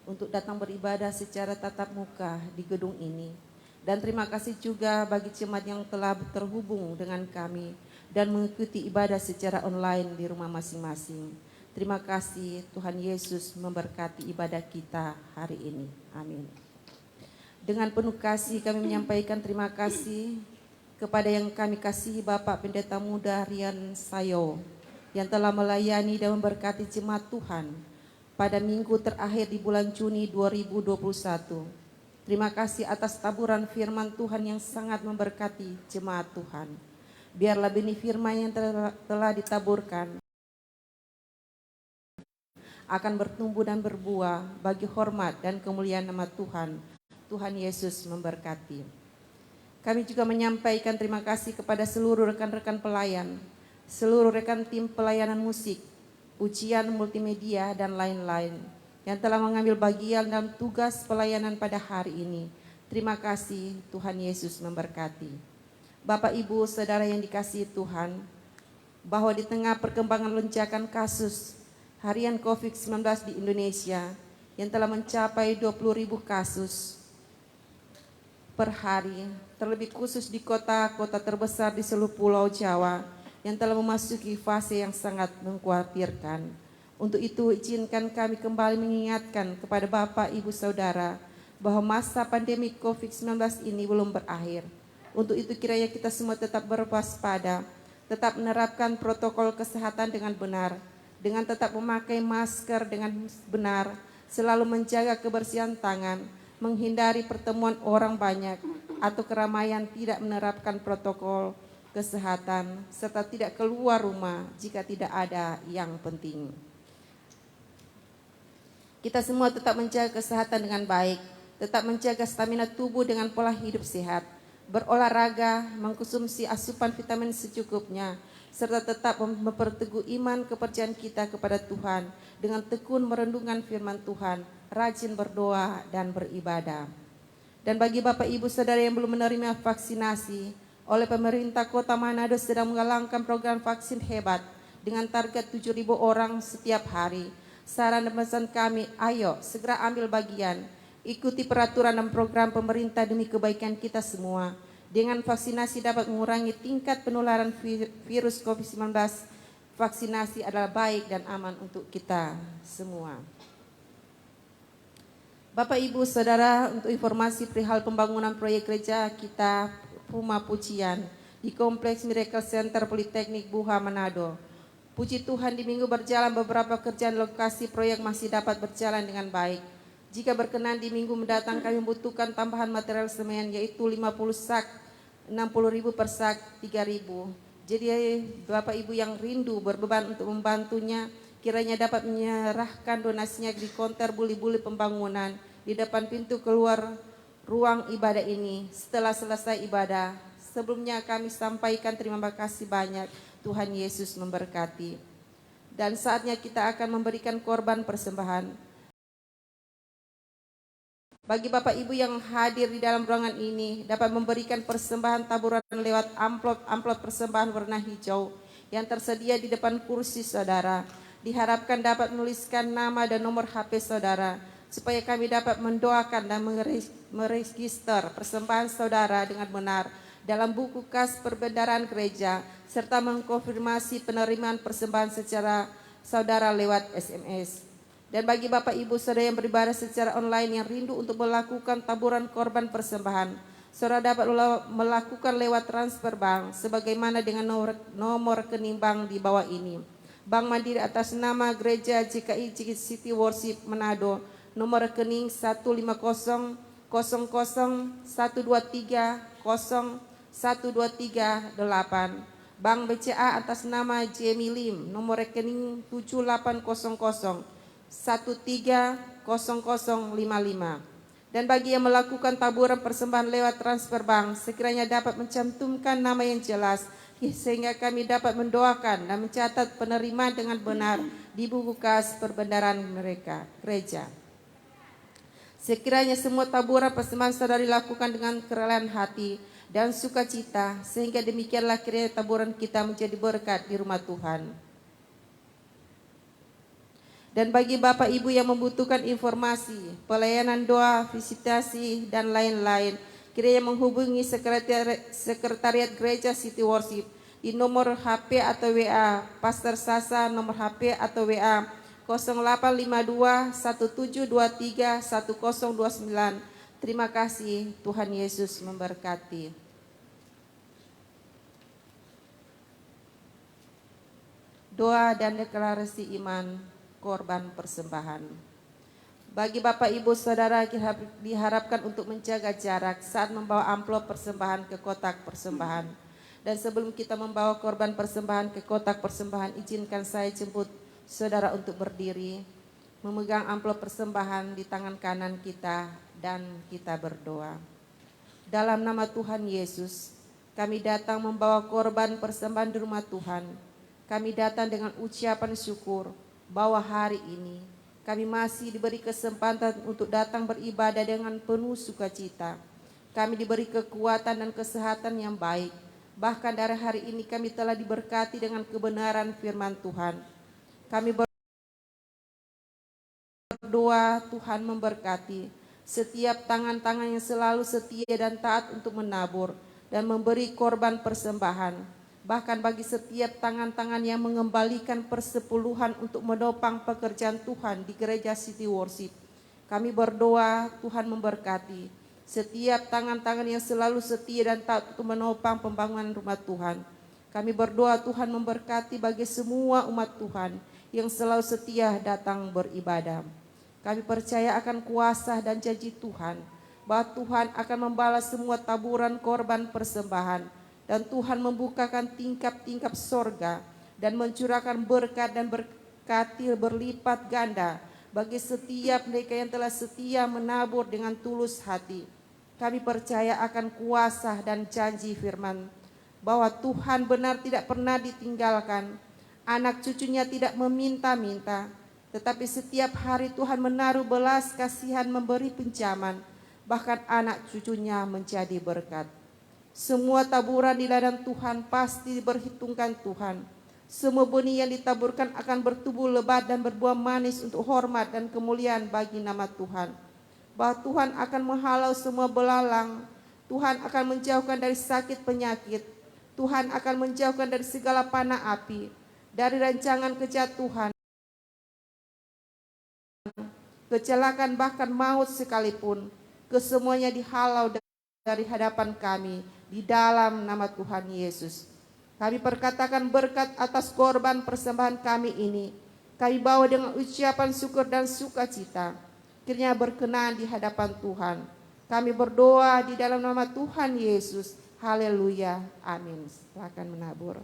untuk datang beribadah secara tatap muka di gedung ini. Dan terima kasih juga bagi jemaat yang telah terhubung dengan kami dan mengikuti ibadah secara online di rumah masing-masing. Terima kasih, Tuhan Yesus memberkati ibadah kita hari ini. Amin. Dengan penuh kasih kami menyampaikan terima kasih kepada yang kami kasihi Bapak Pendeta Muda Rian Sayo yang telah melayani dan memberkati jemaat Tuhan pada minggu terakhir di bulan Juni 2021. Terima kasih atas taburan firman Tuhan yang sangat memberkati jemaat Tuhan. Biarlah benih firman yang telah ditaburkan akan bertumbuh dan berbuah bagi hormat dan kemuliaan nama Tuhan. Tuhan Yesus memberkati. Kami juga menyampaikan terima kasih kepada seluruh rekan-rekan pelayan, seluruh rekan tim pelayanan musik, ujian multimedia dan lain-lain yang telah mengambil bagian dalam tugas pelayanan pada hari ini. Terima kasih, Tuhan Yesus memberkati. Bapak Ibu Saudara yang dikasihi Tuhan, bahwa di tengah perkembangan lonjakan kasus harian COVID-19 di Indonesia yang telah mencapai 20.000 kasus per hari, terlebih khusus di kota-kota terbesar di seluruh Pulau Jawa yang telah memasuki fase yang sangat mengkhawatirkan. Untuk itu izinkan kami kembali mengingatkan kepada Bapak, Ibu, Saudara bahwa masa pandemi COVID-19 ini belum berakhir. Untuk itu kiranya kita semua tetap berwaspada, tetap menerapkan protokol kesehatan dengan benar, dengan tetap memakai masker dengan benar, selalu menjaga kebersihan tangan, menghindari pertemuan orang banyak atau keramaian, tidak menerapkan protokol kesehatan, serta tidak keluar rumah jika tidak ada yang penting. Kita semua tetap menjaga kesehatan dengan baik, tetap menjaga stamina tubuh dengan pola hidup sehat, berolahraga, mengkonsumsi asupan vitamin secukupnya, serta tetap memperteguh iman kepercayaan kita kepada Tuhan dengan tekun merenungkan firman Tuhan, rajin berdoa dan beribadah. Dan bagi Bapak Ibu Saudara yang belum menerima vaksinasi, oleh pemerintah Kota Manado sedang menggalakkan program vaksin hebat dengan target 7.000 orang setiap hari. Saran dan pesan kami, ayo segera ambil bagian, ikuti peraturan dan program pemerintah demi kebaikan kita semua. Dengan vaksinasi dapat mengurangi tingkat penularan virus COVID-19. Vaksinasi adalah baik dan aman untuk kita semua. Bapak Ibu Saudara, untuk informasi perihal pembangunan proyek gereja kita Rumah Pujian di Kompleks Miracle Center Politeknik Buha Manado. Puji Tuhan di minggu berjalan beberapa kerjaan lokasi proyek masih dapat berjalan dengan baik. Jika berkenan di minggu mendatang kami membutuhkan tambahan material semen yaitu 50 sak, 60.000 per sak, 3.000. Jadi Bapak Ibu yang rindu berbeban untuk membantunya, kiranya dapat menyerahkan donasinya di konter buli-buli pembangunan di depan pintu keluar ruang ibadah ini setelah selesai ibadah. Sebelumnya kami sampaikan terima kasih banyak. Tuhan Yesus memberkati. Dan saatnya kita akan memberikan korban persembahan. Bagi Bapak Ibu yang hadir di dalam ruangan ini dapat memberikan persembahan taburan lewat amplop persembahan warna hijau yang tersedia di depan kursi saudara. Diharapkan dapat menuliskan nama dan nomor HP saudara supaya kami dapat mendoakan dan meregister persembahan saudara dengan benar dalam buku kas perbendaharaan gereja, serta mengkonfirmasi penerimaan persembahan secara saudara lewat SMS. Dan bagi Bapak Ibu Saudara yang beribadah secara online yang rindu untuk melakukan taburan korban persembahan, saudara dapat melakukan lewat transfer bank sebagaimana dengan nomor rekening bank di bawah ini. Bank Mandiri atas nama Gereja GKI City Worship Manado, nomor rekening 1500001230138. Bank BCA atas nama Jamie Lim, nomor rekening 7800130055. Dan bagi yang melakukan taburan persembahan lewat transfer bank, sekiranya dapat mencantumkan nama yang jelas sehingga kami dapat mendoakan dan mencatat penerimaan dengan benar di buku kas perbendaharaan mereka gereja. Sekiranya semua taburan persembahan saudara dilakukan dengan kerelaan hati dan sukacita, sehingga demikianlah kiranya taburan kita menjadi berkat di rumah Tuhan. Dan bagi Bapak Ibu yang membutuhkan informasi, pelayanan doa, visitasi, dan lain-lain, kiranya menghubungi sekretariat gereja City Worship di nomor HP atau WA Pastor Sasa, nomor HP atau WA 085217231029. Terima kasih, Tuhan Yesus memberkati. Doa dan deklarasi iman korban persembahan. Bagi Bapak Ibu Saudara diharapkan untuk menjaga jarak saat membawa amplop persembahan ke kotak persembahan. Dan sebelum kita membawa korban persembahan ke kotak persembahan, izinkan saya jemput saudara untuk berdiri, memegang amplop persembahan di tangan kanan kita, dan kita berdoa. Dalam nama Tuhan Yesus, kami datang membawa korban persembahan di rumah Tuhan. Kami datang dengan ucapan syukur bahwa hari ini kami masih diberi kesempatan untuk datang beribadah dengan penuh sukacita. Kami diberi kekuatan dan kesehatan yang baik. Bahkan dari hari ini kami telah diberkati dengan kebenaran firman Tuhan. Kami berdoa Tuhan memberkati setiap tangan-tangan yang selalu setia dan taat untuk menabur dan memberi korban persembahan. Bahkan bagi setiap tangan-tangan yang mengembalikan persepuluhan untuk menopang pekerjaan Tuhan di gereja City Worship. Kami berdoa Tuhan memberkati setiap tangan-tangan yang selalu setia dan taat untuk menopang pembangunan rumah Tuhan. Kami berdoa Tuhan memberkati bagi semua umat Tuhan yang selalu setia datang beribadah. Kami percaya akan kuasa dan janji Tuhan bahwa Tuhan akan membalas semua taburan korban persembahan Dan Tuhan membukakan tingkap-tingkap sorga dan mencurahkan berkat dan berkati berlipat ganda bagi setiap mereka yang telah setia menabur dengan tulus hati. Kami percaya akan kuasa dan janji firman bahwa Tuhan benar tidak pernah ditinggalkan. Anak cucunya tidak meminta-minta, tetapi setiap hari Tuhan menaruh belas kasihan memberi pinjaman, bahkan anak cucunya menjadi berkat. Semua taburan di ladang Tuhan pasti diperhitungkan Tuhan. Semua benih yang ditaburkan akan bertumbuh lebat dan berbuah manis untuk hormat dan kemuliaan bagi nama Tuhan. Bahwa Tuhan akan menghalau semua belalang, Tuhan akan menjauhkan dari sakit penyakit, Tuhan akan menjauhkan dari segala panah api, dari rancangan kejatuhan, kecelakaan bahkan maut sekalipun, kesemuanya dihalau dari hadapan kami di dalam nama Tuhan Yesus. Kami perkatakan berkat atas korban persembahan kami ini. Kami bawa dengan ucapan syukur dan sukacita. Kiranya berkenan di hadapan Tuhan. Kami berdoa di dalam nama Tuhan Yesus. Haleluya. Amin. Silakan menabur.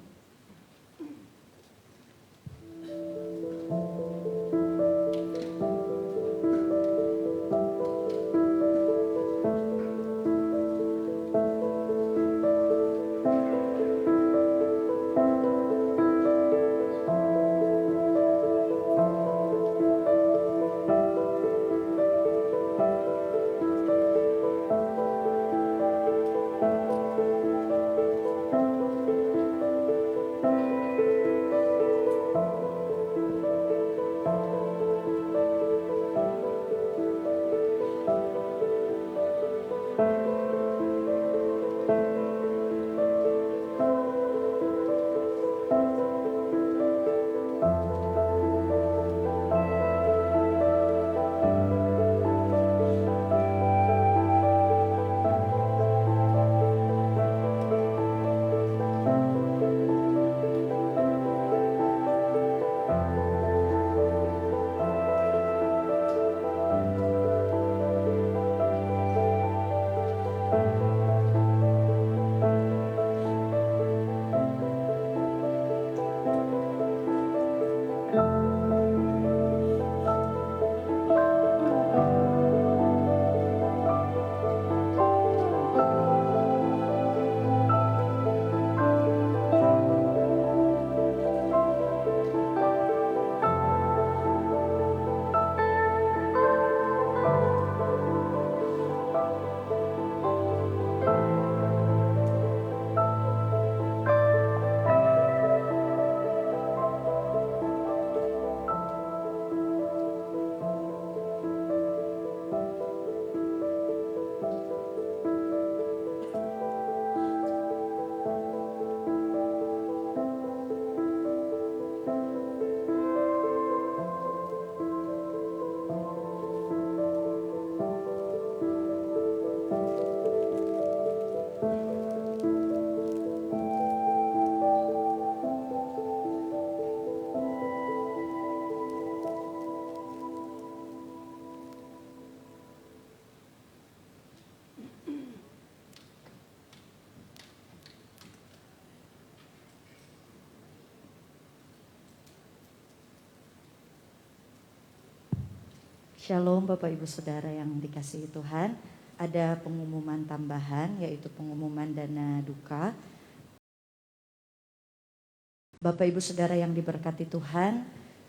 Shalom Bapak Ibu Saudara yang dikasihi Tuhan. Ada pengumuman tambahan yaitu pengumuman dana duka. Bapak Ibu Saudara yang diberkati Tuhan,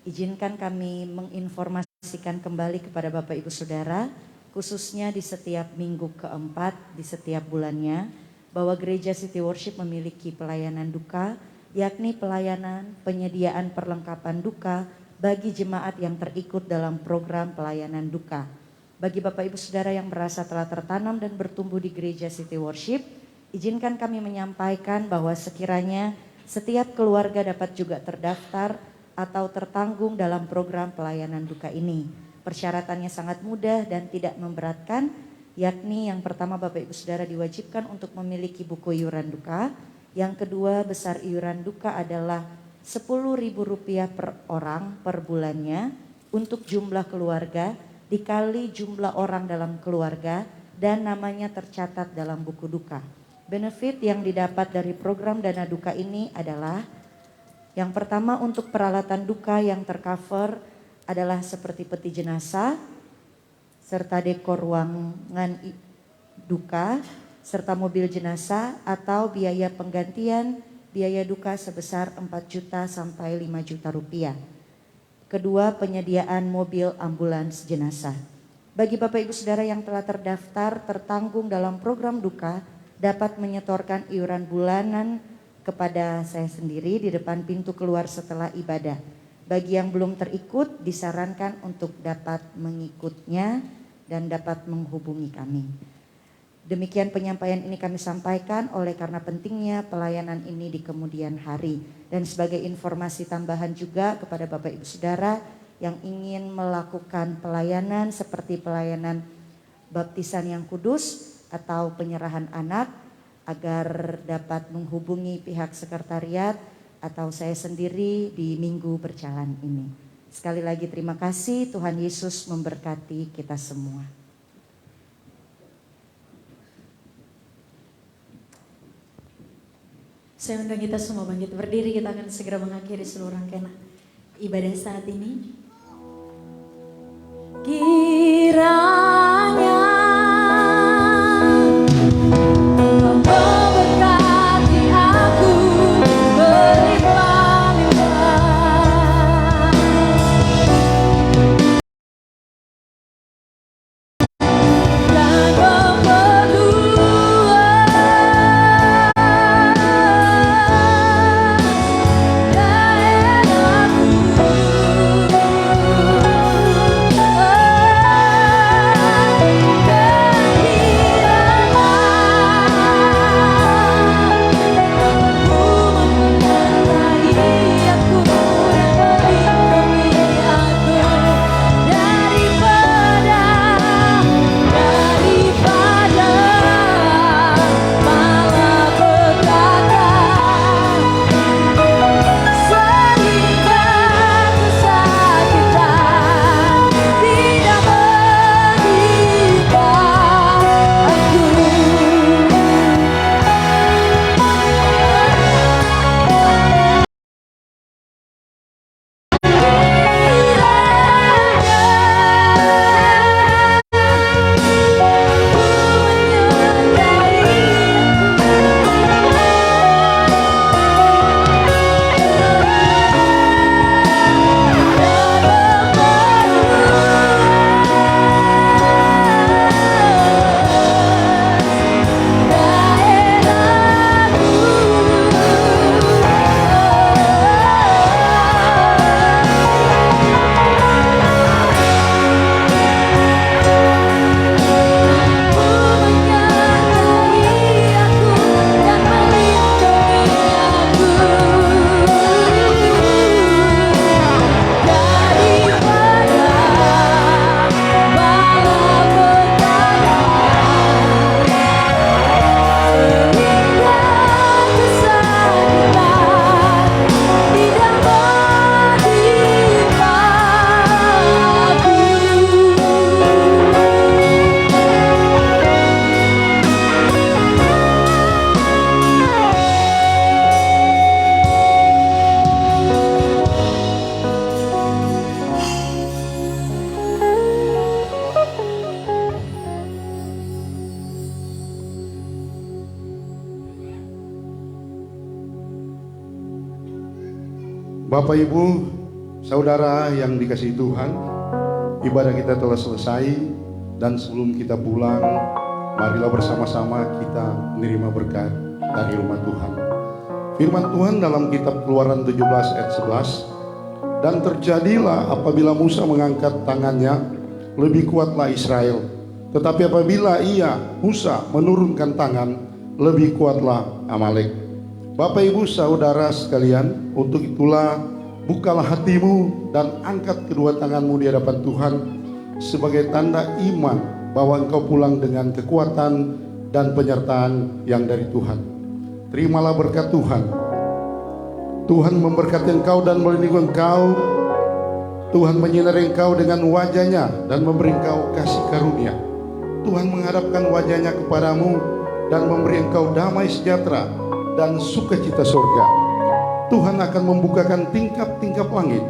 izinkan kami menginformasikan kembali kepada Bapak Ibu Saudara, khususnya di setiap minggu keempat di setiap bulannya, bahwa Gereja City Worship memiliki pelayanan duka, yakni pelayanan penyediaan perlengkapan duka bagi jemaat yang terikut dalam program pelayanan duka. Bagi Bapak Ibu Saudara yang merasa telah tertanam dan bertumbuh di Gereja City Worship, izinkan kami menyampaikan bahwa sekiranya setiap keluarga dapat juga terdaftar atau tertanggung dalam program pelayanan duka ini. Persyaratannya sangat mudah dan tidak memberatkan, yakni yang pertama Bapak Ibu Saudara diwajibkan untuk memiliki buku iuran duka. Yang kedua, besar iuran duka adalah Rp10.000 per orang per bulannya untuk jumlah keluarga dikali jumlah orang dalam keluarga dan namanya tercatat dalam buku duka. Benefit yang didapat dari program Dana Duka ini adalah yang pertama, untuk peralatan duka yang tercover adalah seperti peti jenazah, serta dekor ruangan duka, serta mobil jenazah atau biaya penggantian biaya duka sebesar 4 juta sampai 5 juta rupiah. Kedua, penyediaan mobil ambulans jenazah. Bagi Bapak Ibu Saudara yang telah terdaftar tertanggung dalam program duka, dapat menyetorkan iuran bulanan kepada saya sendiri di depan pintu keluar setelah ibadah. Bagi yang belum terikut, disarankan untuk dapat mengikutnya dan dapat menghubungi kami. Demikian penyampaian ini kami sampaikan oleh karena pentingnya pelayanan ini di kemudian hari. Dan sebagai informasi tambahan juga kepada Bapak Ibu Saudara yang ingin melakukan pelayanan seperti pelayanan baptisan yang kudus atau penyerahan anak, agar dapat menghubungi pihak sekretariat atau saya sendiri di minggu berjalan ini. Sekali lagi terima kasih, Tuhan Yesus memberkati kita semua. Saya undang kita semua bangkit berdiri, kita akan segera mengakhiri seluruh rangkaian ibadah saat ini. Kiranya Engkau memberkati aku berlimpah-limpah, dan Bapak Ibu, Saudara yang dikasihi Tuhan, ibadah kita telah selesai dan sebelum kita pulang, marilah bersama-sama kita menerima berkat dari rumah Tuhan. Firman Tuhan dalam kitab Keluaran 17 ayat 11, dan terjadilah apabila Musa mengangkat tangannya, lebih kuatlah Israel. Tetapi apabila Musa menurunkan tangan, lebih kuatlah Amalek. Bapak Ibu Saudara sekalian, untuk itulah bukalah hatimu dan angkat kedua tanganmu di hadapan Tuhan sebagai tanda iman bahwa engkau pulang dengan kekuatan dan penyertaan yang dari Tuhan. Terimalah berkat Tuhan. Tuhan memberkati engkau dan melindungi engkau. Tuhan menyinari engkau dengan wajahnya dan memberi engkau kasih karunia. Tuhan menghadapkan wajahnya kepadamu dan memberi engkau damai sejahtera dan sukacita surga. Tuhan akan membukakan tingkap-tingkap langit.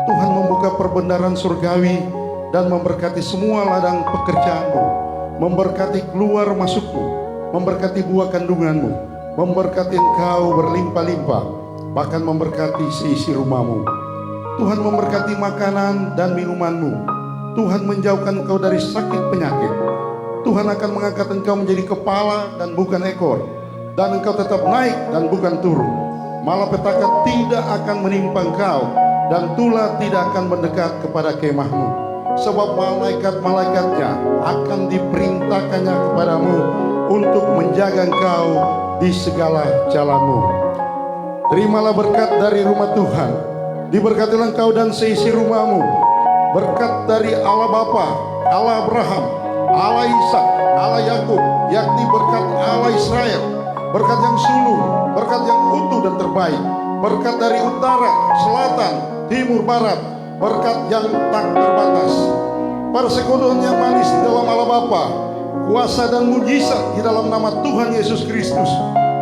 Tuhan membuka perbendaharaan surgawi dan memberkati semua ladang pekerjaanmu, memberkati keluar masukmu, memberkati buah kandunganmu, memberkati engkau berlimpah-limpah, bahkan memberkati seisi rumahmu. Tuhan memberkati makanan dan minumanmu. Tuhan menjauhkan engkau dari sakit penyakit. Tuhan akan mengangkat engkau menjadi kepala dan bukan ekor, dan engkau tetap naik dan bukan turun. Malapetaka tidak akan menimpa engkau, dan tulah tidak akan mendekat kepada kemahmu. Sebab malaikat-malaikatnya akan diperintahkannya kepadamu untuk menjaga engkau di segala jalanmu. Terimalah berkat dari rumah Tuhan. Diberkatilah engkau dan seisi rumahmu. Berkat dari Allah Bapa, Allah Abraham, Allah Ishak, Allah Yakub, yakni berkat Allah Israel, berkat yang sulung, berkat yang utuh dan terbaik, berkat dari utara, selatan, timur, barat, berkat yang tak terbatas. Persekutuan yang manis di dalam Allah Bapa, kuasa dan mujizat di dalam nama Tuhan Yesus Kristus,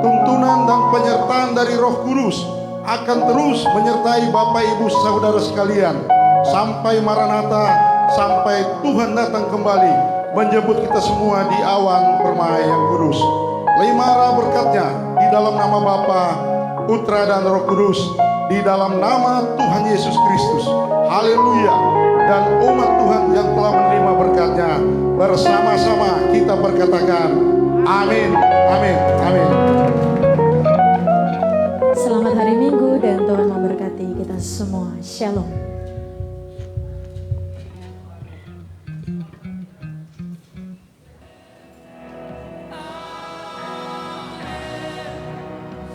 tuntunan dan penyertaan dari Roh Kudus akan terus menyertai Bapak Ibu saudara sekalian sampai Maranatha, sampai Tuhan datang kembali menjemput kita semua di awan permai yang kudus. Limpah berkatnya di dalam nama Bapa, Putra dan Roh Kudus, di dalam nama Tuhan Yesus Kristus. Haleluya. Dan umat Tuhan yang telah menerima berkatnya, bersama-sama kita berkatakan amin, amin, amin. Selamat hari Minggu dan Tuhan memberkati kita semua. Shalom.